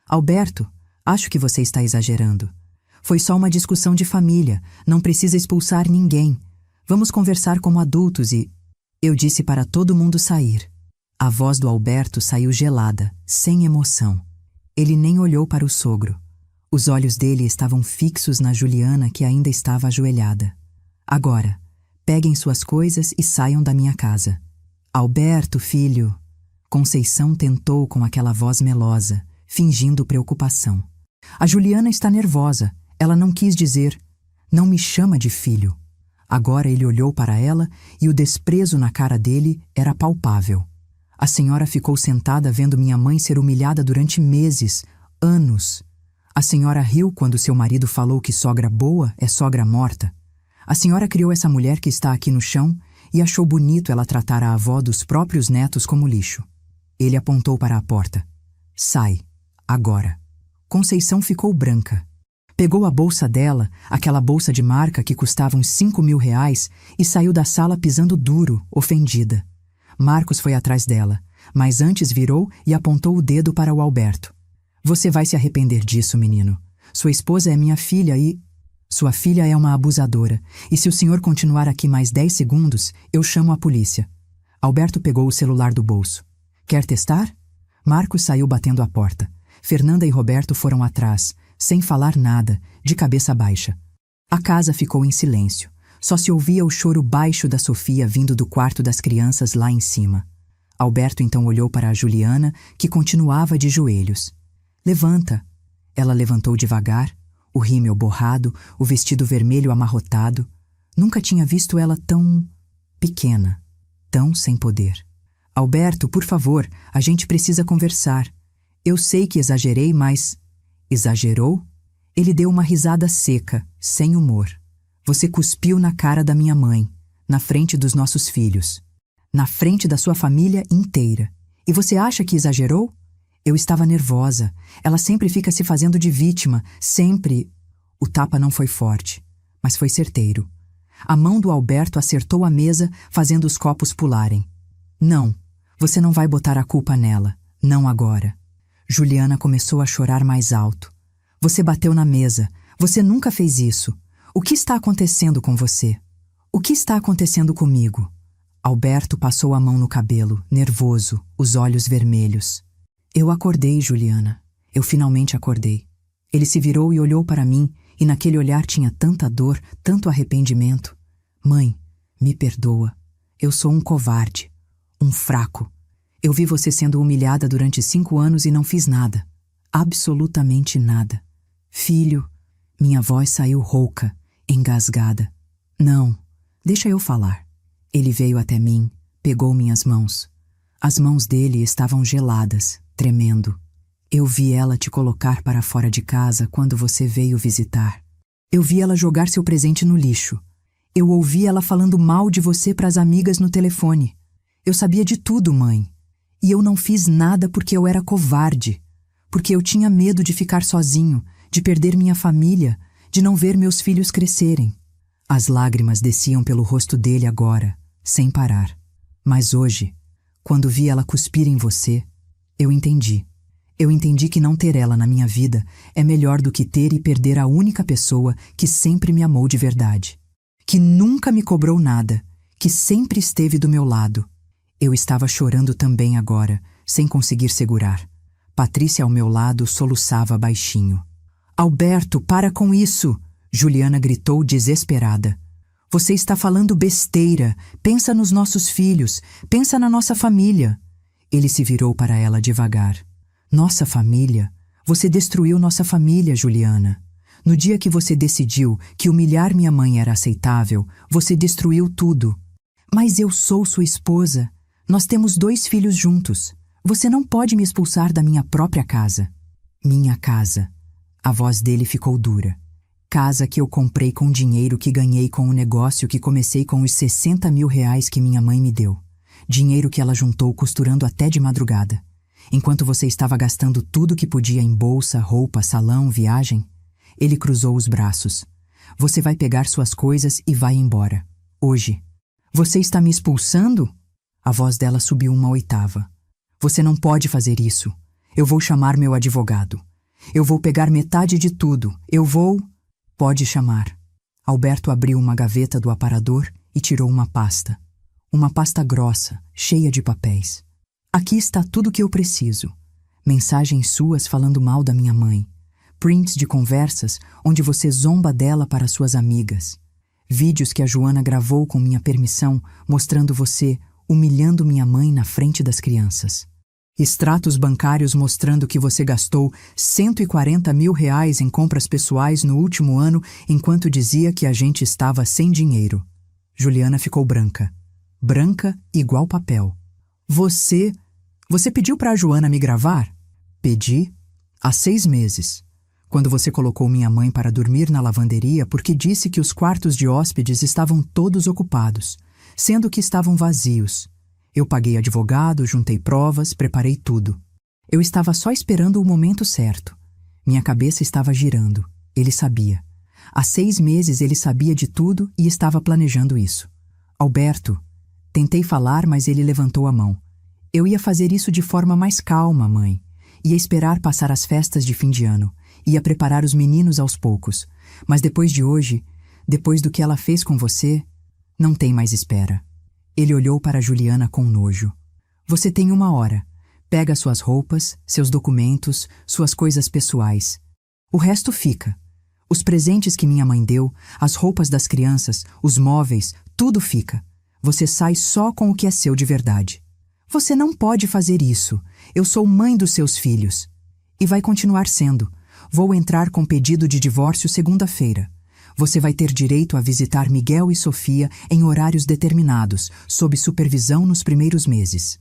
Alberto, acho que você está exagerando. Foi só uma discussão de família, não precisa expulsar ninguém. Vamos conversar como adultos e... Eu disse para todo mundo sair. A voz do Alberto saiu gelada, sem emoção. Ele nem olhou para o sogro. Os olhos dele estavam fixos na Juliana, que ainda estava ajoelhada. Agora, peguem suas coisas e saiam da minha casa. Alberto, filho. Conceição tentou com aquela voz melosa, fingindo preocupação. A Juliana está nervosa. Ela não quis dizer, não me chama de filho. Agora ele olhou para ela e o desprezo na cara dele era palpável. A senhora ficou sentada vendo minha mãe ser humilhada durante meses, anos. A senhora riu quando seu marido falou que sogra boa é sogra morta. A senhora criou essa mulher que está aqui no chão e achou bonito ela tratar a avó dos próprios netos como lixo. Ele apontou para a porta. Sai, agora. Conceição ficou branca. Pegou a bolsa dela, aquela bolsa de marca que custava uns 5.000 reais, e saiu da sala pisando duro, ofendida. Marcos foi atrás dela, mas antes virou e apontou o dedo para o Alberto. Você vai se arrepender disso, menino. Sua esposa é minha filha e... Sua filha é uma abusadora, e se o senhor continuar aqui mais 10 segundos, eu chamo a polícia. Alberto pegou o celular do bolso. Quer testar? Marcos saiu batendo a porta. Fernanda e Roberto foram atrás, sem falar nada, de cabeça baixa. A casa ficou em silêncio. Só se ouvia o choro baixo da Sofia vindo do quarto das crianças lá em cima. Alberto então olhou para a Juliana, que continuava de joelhos. Levanta. Ela levantou devagar, o rímel borrado, o vestido vermelho amarrotado. Nunca tinha visto ela tão... pequena, tão sem poder. Alberto, por favor, a gente precisa conversar. Eu sei que exagerei, mas... Exagerou? Ele deu uma risada seca, sem humor. Você cuspiu na cara da minha mãe, na frente dos nossos filhos, na frente da sua família inteira. E você acha que exagerou? Eu estava nervosa. Ela sempre fica se fazendo de vítima, sempre... O tapa não foi forte, mas foi certeiro. A mão do Alberto acertou a mesa, fazendo os copos pularem. Não, você não vai botar a culpa nela. Não agora. Juliana começou a chorar mais alto. Você bateu na mesa. Você nunca fez isso. O que está acontecendo com você? O que está acontecendo comigo? Alberto passou a mão no cabelo, nervoso, os olhos vermelhos. Eu acordei, Juliana. Eu finalmente acordei. Ele se virou e olhou para mim, e naquele olhar tinha tanta dor, tanto arrependimento. Mãe, me perdoa. Eu sou um covarde, um fraco. Eu vi você sendo humilhada durante 5 anos e não fiz nada. Absolutamente nada. Filho, minha voz saiu rouca, engasgada. Não, deixa eu falar. Ele veio até mim, pegou minhas mãos. As mãos dele estavam geladas, tremendo. Eu vi ela te colocar para fora de casa quando você veio visitar. Eu vi ela jogar seu presente no lixo. Eu ouvi ela falando mal de você para as amigas no telefone. Eu sabia de tudo, mãe. E eu não fiz nada porque eu era covarde. Porque eu tinha medo de ficar sozinho, de perder minha família, de não ver meus filhos crescerem. As lágrimas desciam pelo rosto dele agora, sem parar. Mas hoje, quando vi ela cuspir em você, eu entendi. Eu entendi que não ter ela na minha vida é melhor do que ter e perder a única pessoa que sempre me amou de verdade. Que nunca me cobrou nada, que sempre esteve do meu lado. Eu estava chorando também agora, sem conseguir segurar. Patrícia ao meu lado soluçava baixinho. Alberto, para com isso! Juliana gritou desesperada. Você está falando besteira. Pensa nos nossos filhos. Pensa na nossa família. Ele se virou para ela devagar. Nossa família? Você destruiu nossa família, Juliana. No dia que você decidiu que humilhar minha mãe era aceitável, você destruiu tudo. Mas eu sou sua esposa. Nós temos 2 filhos juntos. Você não pode me expulsar da minha própria casa. Minha casa. A voz dele ficou dura. Casa que eu comprei com dinheiro que ganhei com o negócio que comecei com os 60 mil reais que minha mãe me deu. Dinheiro que ela juntou costurando até de madrugada. Enquanto você estava gastando tudo que podia em bolsa, roupa, salão, viagem, ele cruzou os braços. Você vai pegar suas coisas e vai embora. Hoje. Você está me expulsando? A voz dela subiu 1 octava. Você não pode fazer isso. Eu vou chamar meu advogado. Eu vou pegar metade de tudo. Eu vou... Pode chamar. Alberto abriu uma gaveta do aparador e tirou uma pasta. Uma pasta grossa, cheia de papéis. Aqui está tudo o que eu preciso. Mensagens suas falando mal da minha mãe. Prints de conversas onde você zomba dela para suas amigas. Vídeos que a Joana gravou com minha permissão, mostrando você humilhando minha mãe na frente das crianças. Extratos bancários mostrando que você gastou 140 mil reais em compras pessoais no último ano enquanto dizia que a gente estava sem dinheiro. Juliana ficou branca. Branca igual papel. Você pediu para a Joana me gravar? Pedi. Há 6 meses. Quando você colocou minha mãe para dormir na lavanderia porque disse que os quartos de hóspedes estavam todos ocupados, sendo que estavam vazios. Eu paguei advogado, juntei provas, preparei tudo. Eu estava só esperando o momento certo. Minha cabeça estava girando. Ele sabia. Há 6 meses ele sabia de tudo e estava planejando isso. Alberto, tentei falar, mas ele levantou a mão. Eu ia fazer isso de forma mais calma, mãe. Ia esperar passar as festas de fim de ano. Ia preparar os meninos aos poucos. Mas depois de hoje, depois do que ela fez com você, não tem mais espera. Ele olhou para Juliana com nojo. Você tem 1 hora. Pega suas roupas, seus documentos, suas coisas pessoais. O resto fica. Os presentes que minha mãe deu, as roupas das crianças, os móveis, tudo fica. Você sai só com o que é seu de verdade. Você não pode fazer isso. Eu sou mãe dos seus filhos. E vai continuar sendo. Vou entrar com pedido de divórcio segunda-feira. Você vai ter direito a visitar Miguel e Sofia em horários determinados, sob supervisão nos primeiros meses.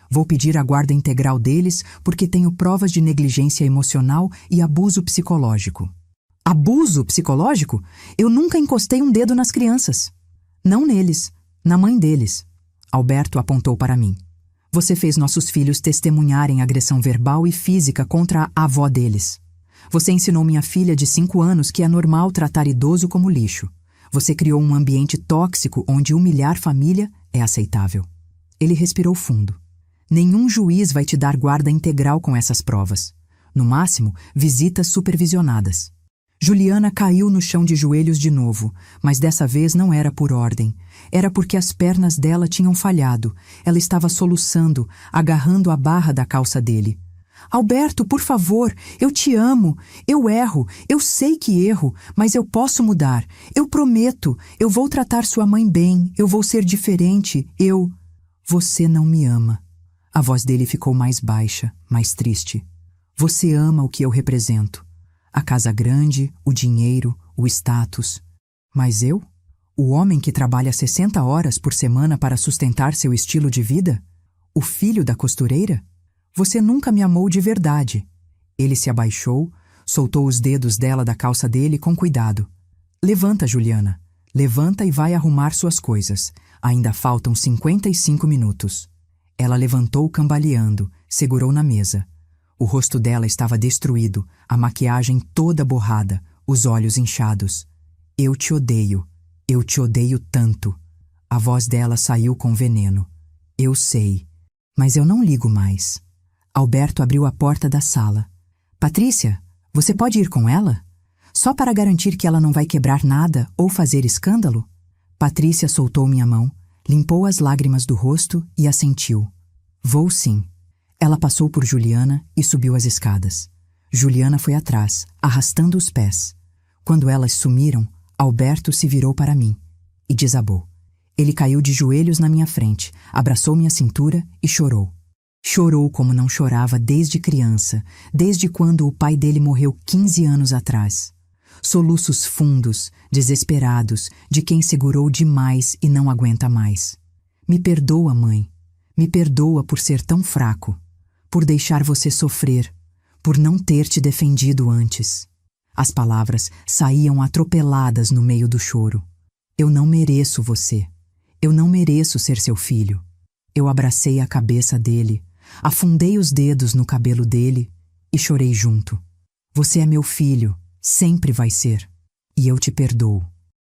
Vou pedir a guarda integral deles porque tenho provas de negligência emocional e abuso psicológico. Abuso psicológico? Eu nunca encostei um dedo nas crianças. Não neles, na mãe deles. Alberto apontou para mim. Você fez nossos filhos testemunharem agressão verbal e física contra a avó deles. Você ensinou minha filha de 5 anos que é normal tratar idoso como lixo. Você criou um ambiente tóxico onde humilhar família é aceitável. Ele respirou fundo. Nenhum juiz vai te dar guarda integral com essas provas. No máximo, visitas supervisionadas. Juliana caiu no chão de joelhos de novo, mas dessa vez não era por ordem. Era porque as pernas dela tinham falhado. Ela estava soluçando, agarrando a barra da calça dele. Alberto, por favor, eu te amo. Eu erro, eu sei que erro, mas eu posso mudar. Eu prometo, eu vou tratar sua mãe bem, eu vou ser diferente, Você não me ama. A voz dele ficou mais baixa, mais triste. Você ama o que eu represento. A casa grande, o dinheiro, o status. Mas eu? O homem que trabalha 60 horas por semana para sustentar seu estilo de vida? O filho da costureira? Você nunca me amou de verdade. Ele se abaixou, soltou os dedos dela da calça dele com cuidado. Levanta, Juliana. Levanta e vai arrumar suas coisas. Ainda faltam 55 minutos. Ela levantou cambaleando, segurou na mesa. O rosto dela estava destruído, a maquiagem toda borrada, os olhos inchados. Eu te odeio tanto. A voz dela saiu com veneno. Eu sei, mas eu não ligo mais. Alberto abriu a porta da sala. Patrícia, você pode ir com ela? Só para garantir que ela não vai quebrar nada ou fazer escândalo? Patrícia soltou minha mão, limpou as lágrimas do rosto e assentiu. Vou sim. Ela passou por Juliana e subiu as escadas. Juliana foi atrás, arrastando os pés. Quando elas sumiram, Alberto se virou para mim e desabou. Ele caiu de joelhos na minha frente, abraçou minha cintura e chorou. Chorou como não chorava desde criança, desde quando o pai dele morreu 15 anos atrás. Soluços fundos, desesperados, de quem segurou demais e não aguenta mais. Me perdoa, mãe. Me perdoa por ser tão fraco, por deixar você sofrer, por não ter te defendido antes. As palavras saíam atropeladas no meio do choro. Eu não mereço você. Eu não mereço ser seu filho. Eu abracei a cabeça dele, afundei os dedos no cabelo dele e chorei junto. Você é meu filho, sempre vai ser. E eu te perdoo.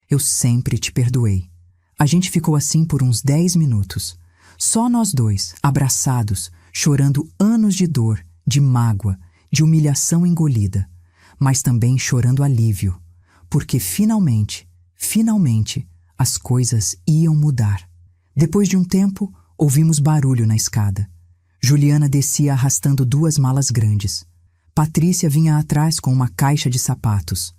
Eu sempre te perdoei. A gente ficou assim por uns 10 minutos. Só nós dois, abraçados, chorando anos de dor, de mágoa, de humilhação engolida, mas também chorando alívio, porque finalmente, as coisas iam mudar. Depois de um tempo, ouvimos barulho na escada. Juliana descia arrastando 2 malas grandes. Patrícia vinha atrás com uma caixa de sapatos.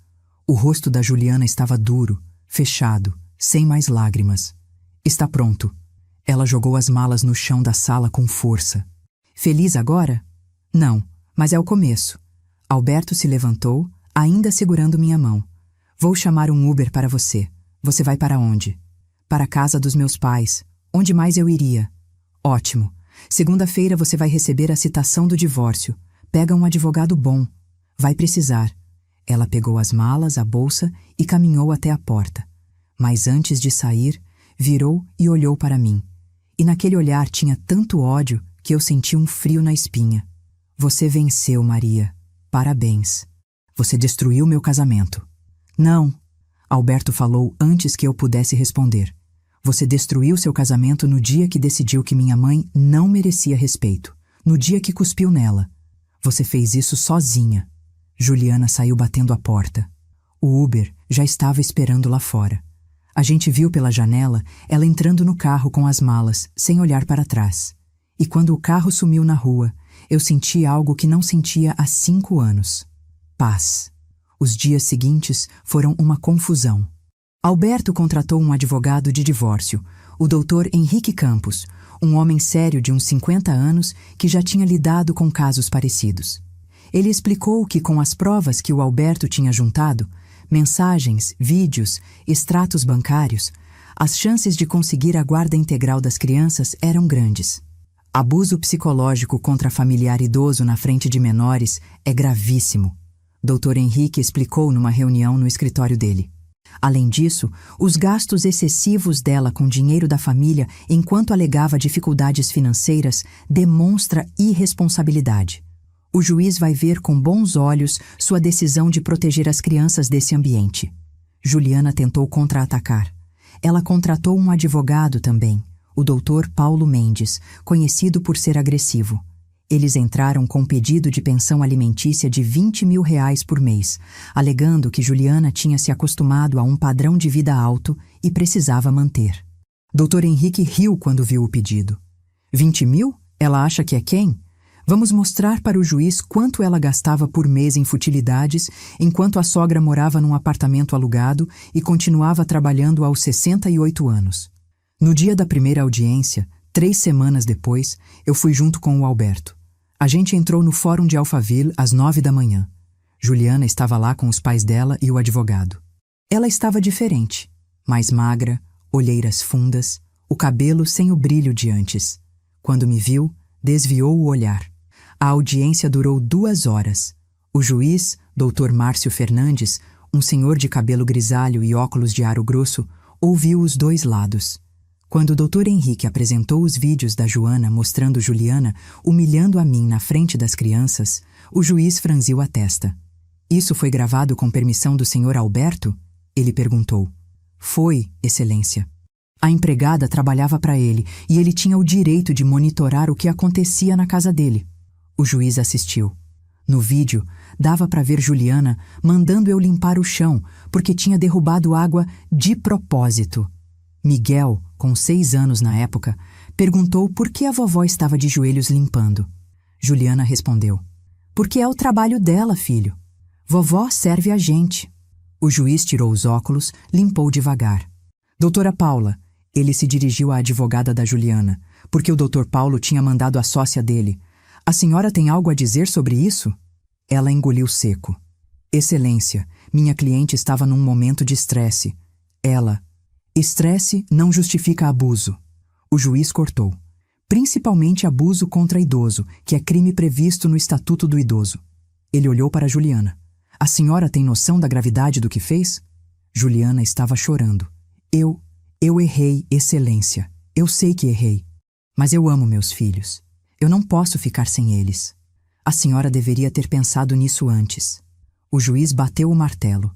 O rosto da Juliana estava duro, fechado, sem mais lágrimas. Está pronto. Ela jogou as malas no chão da sala com força. Feliz agora? Não, mas é o começo. Alberto se levantou, ainda segurando minha mão. Vou chamar um Uber para você. Você vai para onde? Para a casa dos meus pais. Onde mais eu iria? Ótimo. Segunda-feira você vai receber a citação do divórcio. Pega um advogado bom. Vai precisar. Ela pegou as malas, a bolsa e caminhou até a porta. Mas antes de sair, virou e olhou para mim. E naquele olhar tinha tanto ódio que eu senti um frio na espinha. Você venceu, Maria. Parabéns. Você destruiu meu casamento. Não. Alberto falou antes que eu pudesse responder. Você destruiu seu casamento no dia que decidiu que minha mãe não merecia respeito. No dia que cuspiu nela. Você fez isso sozinha. Juliana saiu batendo a porta. O Uber já estava esperando lá fora. A gente viu pela janela ela entrando no carro com as malas, sem olhar para trás. E quando o carro sumiu na rua, eu senti algo que não sentia há 5 anos. Paz. Os dias seguintes foram uma confusão. Alberto contratou um advogado de divórcio, o Dr. Henrique Campos, um homem sério de uns 50 anos que já tinha lidado com casos parecidos. Ele explicou que com as provas que o Alberto tinha juntado, mensagens, vídeos, extratos bancários, as chances de conseguir a guarda integral das crianças eram grandes. Abuso psicológico contra familiar idoso na frente de menores é gravíssimo. Dr. Henrique explicou numa reunião no escritório dele. Além disso, os gastos excessivos dela com dinheiro da família enquanto alegava dificuldades financeiras demonstra irresponsabilidade. O juiz vai ver com bons olhos sua decisão de proteger as crianças desse ambiente. Juliana tentou contra-atacar. Ela contratou um advogado também, o Dr. Paulo Mendes, conhecido por ser agressivo. Eles entraram com pedido de pensão alimentícia de R$20 mil por mês, alegando que Juliana tinha se acostumado a um padrão de vida alto e precisava manter. Dr. Henrique riu quando viu o pedido. 20 mil? Ela acha que é quem? Vamos mostrar para o juiz quanto ela gastava por mês em futilidades, enquanto a sogra morava num apartamento alugado e continuava trabalhando aos 68 anos. No dia da primeira audiência, 3 semanas depois, eu fui junto com o Alberto. A gente entrou no fórum de Alphaville às 9 da manhã. Juliana estava lá com os pais dela e o advogado. Ela estava diferente, mais magra, olheiras fundas, o cabelo sem o brilho de antes. Quando me viu, desviou o olhar. A audiência durou 2 horas. O juiz, Dr. Márcio Fernandes, um senhor de cabelo grisalho e óculos de aro grosso, ouviu os dois lados. Quando o Dr. Henrique apresentou os vídeos da Joana mostrando Juliana humilhando a mim na frente das crianças, o juiz franziu a testa. Isso foi gravado com permissão do senhor Alberto? Ele perguntou. Foi, Excelência. A empregada trabalhava para ele e ele tinha o direito de monitorar o que acontecia na casa dele. O juiz assistiu. No vídeo, dava para ver Juliana mandando eu limpar o chão porque tinha derrubado água de propósito. Miguel, com 6 anos na época, perguntou por que a vovó estava de joelhos limpando. Juliana respondeu. Porque é o trabalho dela, filho. Vovó serve a gente. O juiz tirou os óculos, limpou devagar. Doutora Paula, ele se dirigiu à advogada da Juliana, porque o doutor Paulo tinha mandado a sócia dele. A senhora tem algo a dizer sobre isso? Ela engoliu seco. Excelência, minha cliente estava num momento de estresse. Ela... Estresse não justifica abuso. O juiz cortou. Principalmente abuso contra idoso, que é crime previsto no Estatuto do Idoso. Ele olhou para Juliana. A senhora tem noção da gravidade do que fez? Juliana estava chorando. Eu errei, Excelência. Eu sei que errei. Mas eu amo meus filhos. Eu não posso ficar sem eles. A senhora deveria ter pensado nisso antes. O juiz bateu o martelo.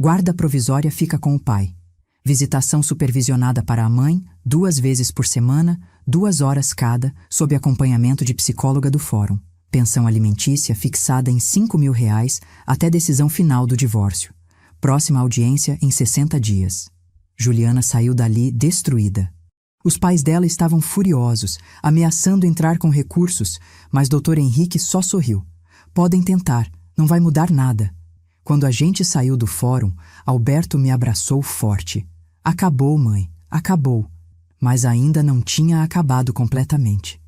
Guarda provisória fica com o pai. Visitação supervisionada para a mãe, 2 vezes por semana, 2 horas cada, sob acompanhamento de psicóloga do fórum. Pensão alimentícia fixada em R$5.000 até decisão final do divórcio. Próxima audiência em 60 dias. Juliana saiu dali destruída. Os pais dela estavam furiosos, ameaçando entrar com recursos, mas Dr. Henrique só sorriu. Podem tentar, não vai mudar nada. Quando a gente saiu do fórum, Alberto me abraçou forte. Acabou, mãe, acabou. Mas ainda não tinha acabado completamente.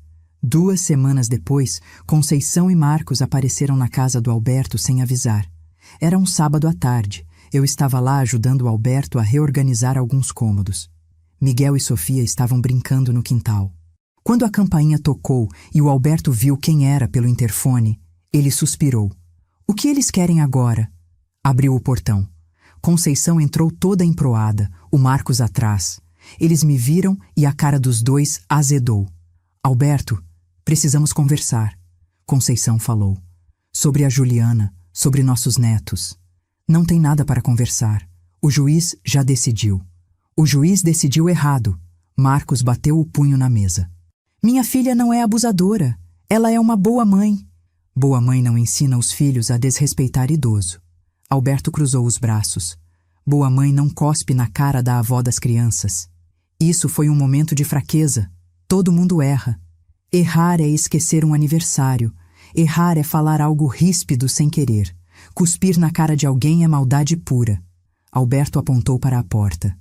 2 semanas depois, Conceição e Marcos apareceram na casa do Alberto sem avisar. Era um sábado à tarde. Eu estava lá ajudando o Alberto a reorganizar alguns cômodos. Miguel e Sofia estavam brincando no quintal. Quando a campainha tocou e o Alberto viu quem era pelo interfone, ele suspirou. O que eles querem agora? Abriu o portão. Conceição entrou toda emproada, o Marcos atrás. Eles me viram e a cara dos dois azedou. Alberto, precisamos conversar. Conceição falou. Sobre a Juliana, sobre nossos netos. Não tem nada para conversar. O juiz já decidiu. O juiz decidiu errado. Marcos bateu o punho na mesa. Minha filha não é abusadora. Ela é uma boa mãe. Boa mãe não ensina os filhos a desrespeitar idoso. Alberto cruzou os braços. Boa mãe não cospe na cara da avó das crianças. Isso foi um momento de fraqueza. Todo mundo erra. Errar é esquecer um aniversário. Errar é falar algo ríspido sem querer. Cuspir na cara de alguém é maldade pura. Alberto apontou para a porta.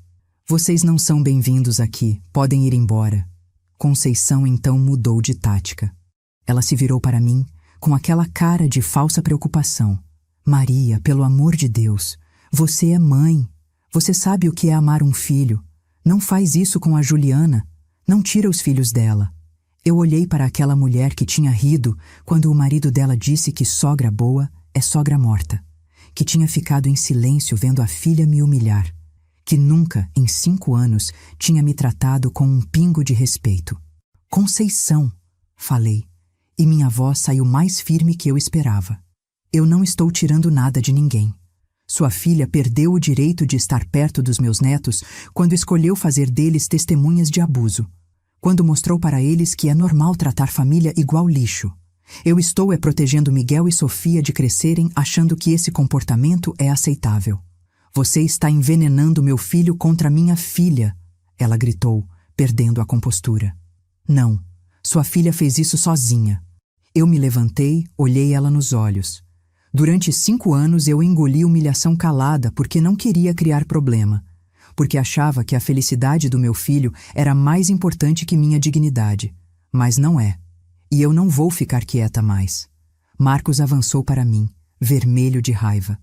Vocês não são bem-vindos aqui. Podem ir embora. Conceição então mudou de tática. Ela se virou para mim com aquela cara de falsa preocupação. Maria, pelo amor de Deus, você é mãe. Você sabe o que é amar um filho. Não faz isso com a Juliana. Não tira os filhos dela. Eu olhei para aquela mulher que tinha rido quando o marido dela disse que sogra boa é sogra morta. Que tinha ficado em silêncio vendo a filha me humilhar. Que nunca, em 5 anos, tinha me tratado com um pingo de respeito. Conceição, falei, e minha voz saiu mais firme que eu esperava. Eu não estou tirando nada de ninguém. Sua filha perdeu o direito de estar perto dos meus netos quando escolheu fazer deles testemunhas de abuso. Quando mostrou para eles que é normal tratar família igual lixo. Eu estou protegendo Miguel e Sofia de crescerem achando que esse comportamento é aceitável. Você está envenenando meu filho contra minha filha, ela gritou, perdendo a compostura. Não, sua filha fez isso sozinha. Eu me levantei, olhei ela nos olhos. Durante 5 anos eu engoli humilhação calada porque não queria criar problema, porque achava que a felicidade do meu filho era mais importante que minha dignidade. Mas não é. E eu não vou ficar quieta mais. Marcos avançou para mim, vermelho de raiva.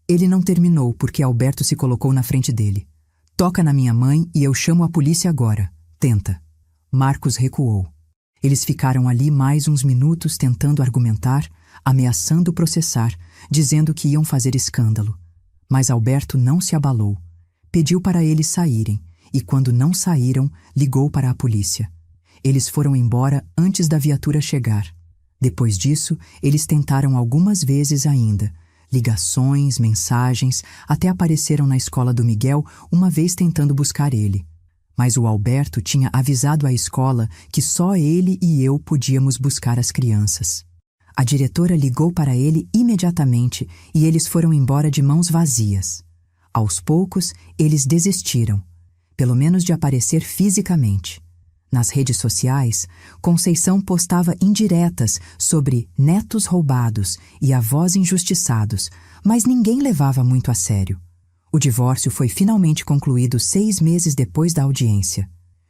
Ele não terminou porque Alberto se colocou na frente dele. Toca na minha mãe e eu chamo a polícia agora. Tenta. Marcos recuou. Eles ficaram ali mais uns minutos tentando argumentar, ameaçando processar, dizendo que iam fazer escândalo. Mas Alberto não se abalou. Pediu para eles saírem, e quando não saíram, ligou para a polícia. Eles foram embora antes da viatura chegar. Depois disso, eles tentaram algumas vezes ainda. Ligações, mensagens, até apareceram na escola do Miguel uma vez tentando buscar ele. Mas o Alberto tinha avisado a escola que só ele e eu podíamos buscar as crianças. A diretora ligou para ele imediatamente e eles foram embora de mãos vazias. Aos poucos, eles desistiram, pelo menos de aparecer fisicamente. Nas redes sociais, Conceição postava indiretas sobre netos roubados e avós injustiçados, mas ninguém levava muito a sério. O divórcio foi finalmente concluído 6 meses depois da audiência.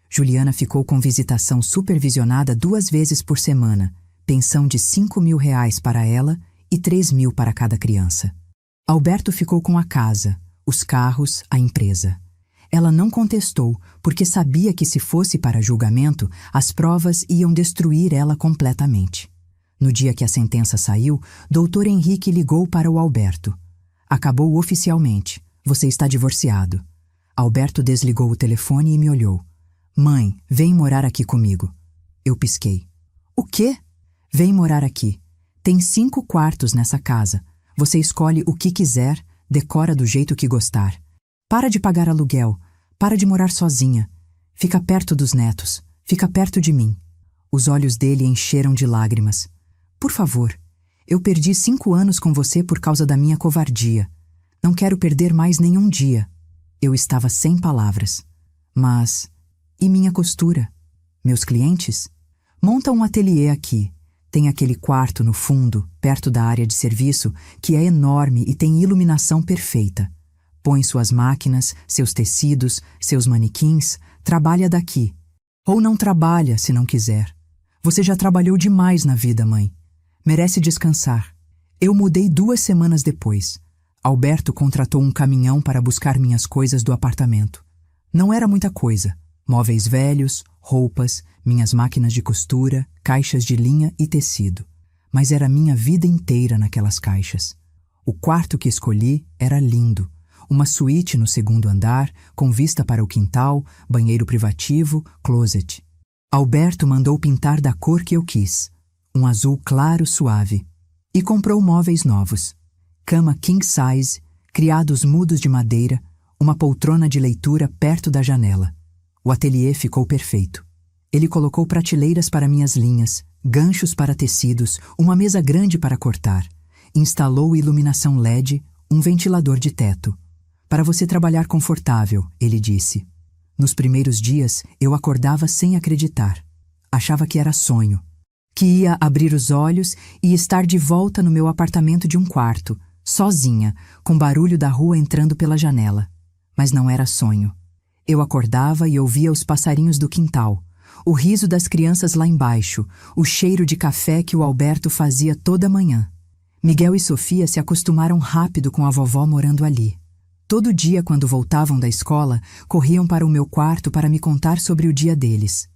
Juliana ficou com visitação supervisionada 2 vezes por semana, pensão de R$ 5.000 para ela e 3.000 para cada criança. Alberto ficou com a casa, os carros, a empresa. Ela não contestou, porque sabia que se fosse para julgamento, as provas iam destruir ela completamente. No dia que a sentença saiu, Dr. Henrique ligou para o Alberto. Acabou oficialmente. Você está divorciado. Alberto desligou o telefone e me olhou. Mãe, vem morar aqui comigo. Eu pisquei. O quê? Vem morar aqui. Tem 5 quartos nessa casa. Você escolhe o que quiser, decora do jeito que gostar. Para de pagar aluguel. Para de morar sozinha. Fica perto dos netos. Fica perto de mim. Os olhos dele encheram de lágrimas. Por favor, eu perdi 5 anos com você por causa da minha covardia. Não quero perder mais nenhum dia. Eu estava sem palavras. Mas, e minha costura? Meus clientes? Monta um ateliê aqui. Tem aquele quarto no fundo, perto da área de serviço, que é enorme e tem iluminação perfeita. Põe suas máquinas, seus tecidos, seus manequins, trabalha daqui. Ou não trabalha, se não quiser. Você já trabalhou demais na vida, mãe. Merece descansar. Eu mudei 2 semanas depois. Alberto contratou um caminhão para buscar minhas coisas do apartamento. Não era muita coisa. Móveis velhos, roupas, minhas máquinas de costura, caixas de linha e tecido. Mas era minha vida inteira naquelas caixas. O quarto que escolhi era lindo. Uma suíte no 2º andar, com vista para o quintal, banheiro privativo, closet. Alberto mandou pintar da cor que eu quis, um azul claro suave, e comprou móveis novos. Cama king size, criados mudos de madeira, uma poltrona de leitura perto da janela. O ateliê ficou perfeito. Ele colocou prateleiras para minhas linhas, ganchos para tecidos, uma mesa grande para cortar. Instalou iluminação LED, um ventilador de teto. Para você trabalhar confortável, ele disse. Nos primeiros dias, eu acordava sem acreditar. Achava que era sonho. Que ia abrir os olhos e estar de volta no meu apartamento de 1 quarto, sozinha, com barulho da rua entrando pela janela. Mas não era sonho. Eu acordava e ouvia os passarinhos do quintal, o riso das crianças lá embaixo, o cheiro de café que o Alberto fazia toda manhã. Miguel e Sofia se acostumaram rápido com a vovó morando ali. Todo dia, quando voltavam da escola, corriam para o meu quarto para me contar sobre o dia deles.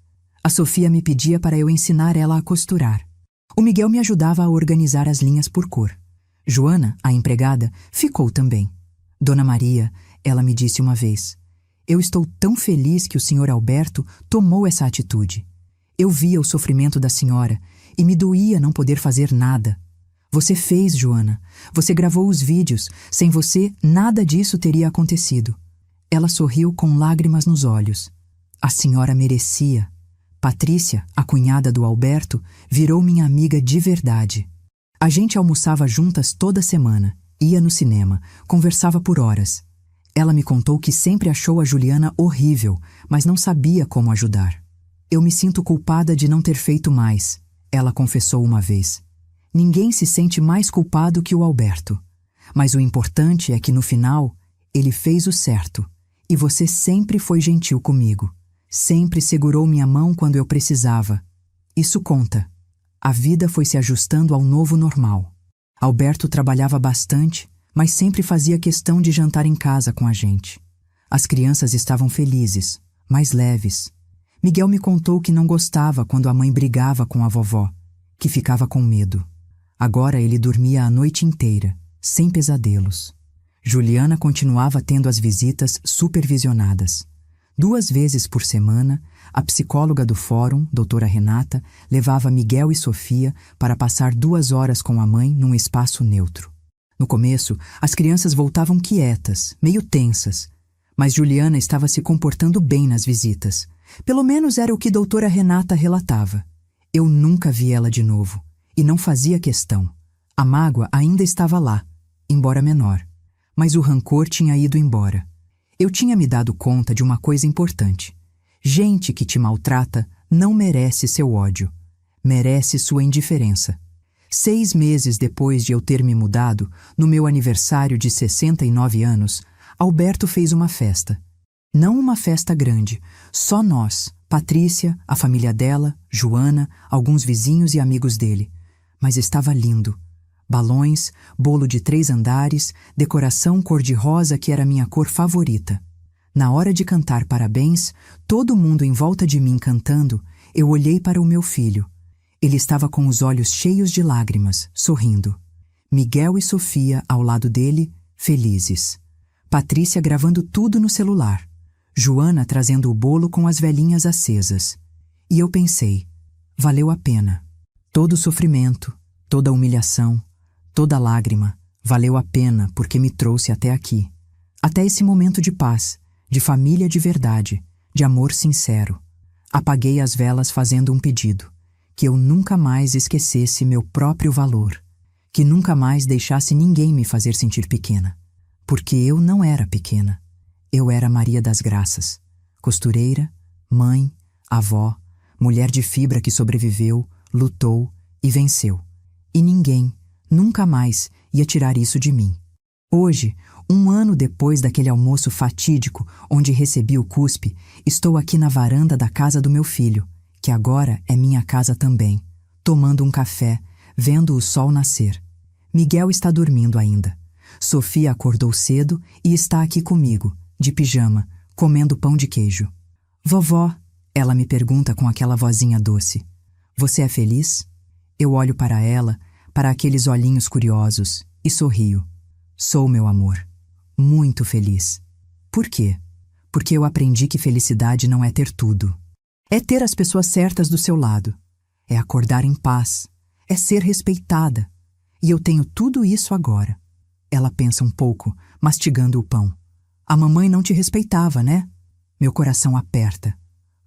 A Sofia me pedia para eu ensinar ela a costurar. O Miguel me ajudava a organizar as linhas por cor. Joana, a empregada, ficou também. Dona Maria, ela me disse uma vez: eu estou tão feliz que o Sr. Alberto tomou essa atitude. Eu via o sofrimento da senhora e me doía não poder fazer nada. Você fez, Joana. Você gravou os vídeos. Sem você, nada disso teria acontecido. Ela sorriu com lágrimas nos olhos. A senhora merecia. Patrícia, a cunhada do Alberto, virou minha amiga de verdade. A gente almoçava juntas toda semana, ia no cinema, conversava por horas. Ela me contou que sempre achou a Juliana horrível, mas não sabia como ajudar. Eu me sinto culpada de não ter feito mais, ela confessou uma vez. Ninguém se sente mais culpado que o Alberto. Mas o importante é que no final, ele fez o certo. E você sempre foi gentil comigo. Sempre segurou minha mão quando eu precisava. Isso conta. A vida foi se ajustando ao novo normal. Alberto trabalhava bastante, mas sempre fazia questão de jantar em casa com a gente. As crianças estavam felizes, mais leves. Miguel me contou que não gostava quando a mãe brigava com a vovó, que ficava com medo. Agora ele dormia a noite inteira, sem pesadelos. Juliana continuava tendo as visitas supervisionadas. 2 vezes por semana, a psicóloga do fórum, doutora Renata, levava Miguel e Sofia para passar 2 horas com a mãe num espaço neutro. No começo, as crianças voltavam quietas, meio tensas, mas Juliana estava se comportando bem nas visitas. Pelo menos era o que doutora Renata relatava. Eu nunca vi ela de novo, e não fazia questão. A mágoa ainda estava lá, embora menor, mas o rancor tinha ido embora. Eu tinha me dado conta de uma coisa importante. Gente que te maltrata não merece seu ódio, merece sua indiferença. 6 meses depois de eu ter me mudado, no meu aniversário de 69 anos, Alberto fez uma festa. Não uma festa grande, só nós, Patrícia, a família dela, Joana, alguns vizinhos e amigos dele. Mas estava lindo. Balões, bolo de 3 andares, decoração cor-de-rosa que era minha cor favorita. Na hora de cantar parabéns, todo mundo em volta de mim cantando, eu olhei para o meu filho. Ele estava com os olhos cheios de lágrimas, sorrindo. Miguel e Sofia ao lado dele, felizes. Patrícia gravando tudo no celular. Joana trazendo o bolo com as velinhas acesas. E eu pensei, valeu a pena. Todo o sofrimento, toda a humilhação, toda a lágrima, valeu a pena porque me trouxe até aqui. Até esse momento de paz, de família de verdade, de amor sincero. Apaguei as velas fazendo um pedido. Que eu nunca mais esquecesse meu próprio valor. Que nunca mais deixasse ninguém me fazer sentir pequena. Porque eu não era pequena. Eu era Maria das Graças. Costureira, mãe, avó, mulher de fibra que sobreviveu, lutou e venceu. E ninguém, nunca mais, ia tirar isso de mim. Hoje, 1 ano depois daquele almoço fatídico onde recebi o cuspe, estou aqui na varanda da casa do meu filho, que agora é minha casa também, tomando um café, vendo o sol nascer. Miguel está dormindo ainda. Sofia acordou cedo e está aqui comigo, de pijama, comendo pão de queijo. Vovó, ela me pergunta com aquela vozinha doce. Você é feliz? Eu olho para ela, para aqueles olhinhos curiosos, e sorrio. Sou, meu amor. Muito feliz. Por quê? Porque eu aprendi que felicidade não é ter tudo. É ter as pessoas certas do seu lado. É acordar em paz. É ser respeitada. E eu tenho tudo isso agora. Ela pensa um pouco, mastigando o pão. A mamãe não te respeitava, né? Meu coração aperta.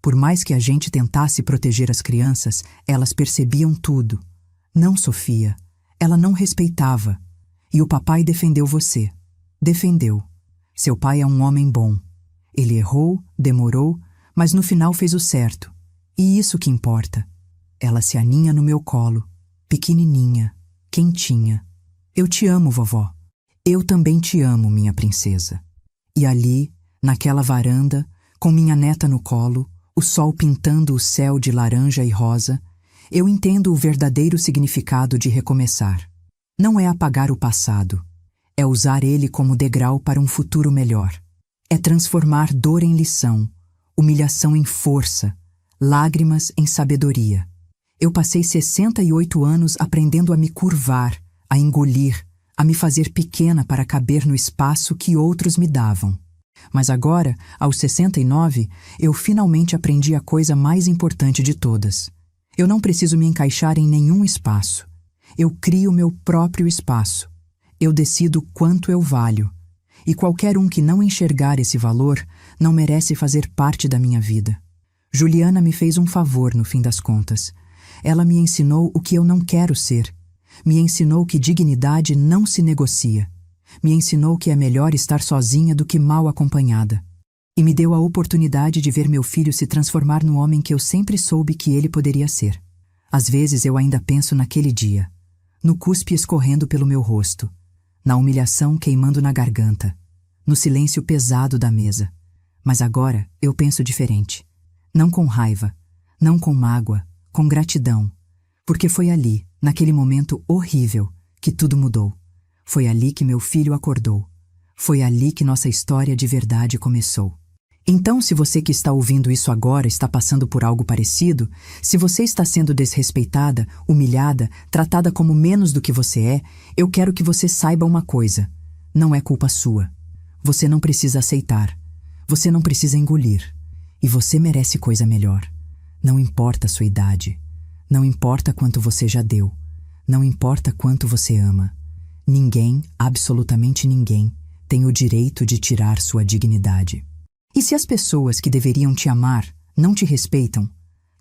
Por mais que a gente tentasse proteger as crianças, elas percebiam tudo. Não, Sofia. Ela não respeitava. E o papai defendeu você. Defendeu. Seu pai é um homem bom. Ele errou, demorou, mas no final fez o certo. E isso que importa. Ela se aninha no meu colo, pequenininha, quentinha. Eu te amo, vovó. Eu também te amo, minha princesa. E ali, naquela varanda, com minha neta no colo, o sol pintando o céu de laranja e rosa, eu entendo o verdadeiro significado de recomeçar. Não é apagar o passado. É usar ele como degrau para um futuro melhor. É transformar dor em lição, humilhação em força, lágrimas em sabedoria. Eu passei 68 anos aprendendo a me curvar, a engolir, a me fazer pequena para caber no espaço que outros me davam. Mas agora, aos 69, eu finalmente aprendi a coisa mais importante de todas. Eu não preciso me encaixar em nenhum espaço. Eu crio meu próprio espaço. Eu decido quanto eu valho. E qualquer um que não enxergar esse valor não merece fazer parte da minha vida. Juliana me fez um favor no fim das contas. Ela me ensinou o que eu não quero ser. Me ensinou que dignidade não se negocia. Me ensinou que é melhor estar sozinha do que mal acompanhada. E me deu a oportunidade de ver meu filho se transformar no homem que eu sempre soube que ele poderia ser. Às vezes eu ainda penso naquele dia, no cuspe escorrendo pelo meu rosto, na humilhação queimando na garganta, no silêncio pesado da mesa. Mas agora eu penso diferente. Não com raiva, não com mágoa, com gratidão. Porque foi ali, naquele momento horrível, que tudo mudou. Foi ali que meu filho acordou. Foi ali que nossa história de verdade começou. Então, se você que está ouvindo isso agora está passando por algo parecido, se você está sendo desrespeitada, humilhada, tratada como menos do que você é, eu quero que você saiba uma coisa: não é culpa sua. Você não precisa aceitar. Você não precisa engolir. E você merece coisa melhor. Não importa a sua idade. Não importa quanto você já deu. Não importa quanto você ama. Ninguém, absolutamente ninguém, tem o direito de tirar sua dignidade. E se as pessoas que deveriam te amar não te respeitam,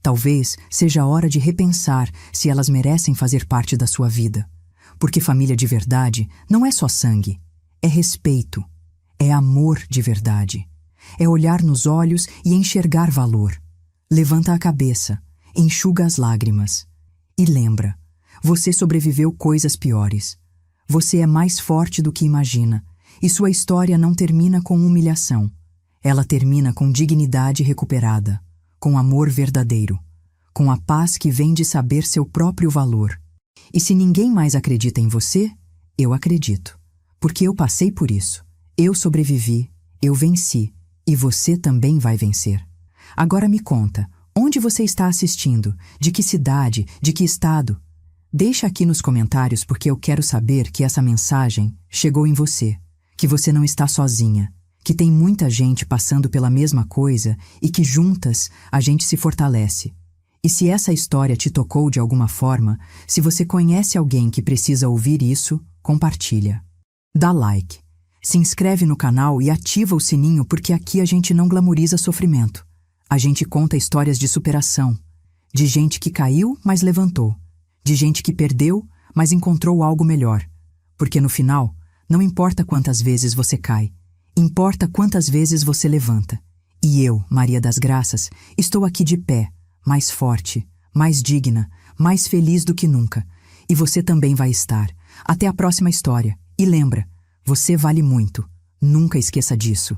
talvez seja a hora de repensar se elas merecem fazer parte da sua vida. Porque família de verdade não é só sangue, é respeito, é amor de verdade. É olhar nos olhos e enxergar valor. Levanta a cabeça, enxuga as lágrimas. E lembra, você sobreviveu coisas piores. Você é mais forte do que imagina, e sua história não termina com humilhação. Ela termina com dignidade recuperada, com amor verdadeiro, com a paz que vem de saber seu próprio valor. E se ninguém mais acredita em você, eu acredito. Porque eu passei por isso. Eu sobrevivi, eu venci, e você também vai vencer. Agora me conta, onde você está assistindo? De que cidade? De que estado? Deixa aqui nos comentários porque eu quero saber que essa mensagem chegou em você, que você não está sozinha, que tem muita gente passando pela mesma coisa e que juntas a gente se fortalece. E se essa história te tocou de alguma forma, se você conhece alguém que precisa ouvir isso, compartilha. Dá like, se inscreve no canal e ativa o sininho porque aqui a gente não glamoriza sofrimento. A gente conta histórias de superação, de gente que caiu, mas levantou, de gente que perdeu, mas encontrou algo melhor. Porque no final, não importa quantas vezes você cai, importa quantas vezes você levanta. E eu, Maria das Graças, estou aqui de pé, mais forte, mais digna, mais feliz do que nunca. E você também vai estar. Até a próxima história. E lembra, você vale muito. Nunca esqueça disso.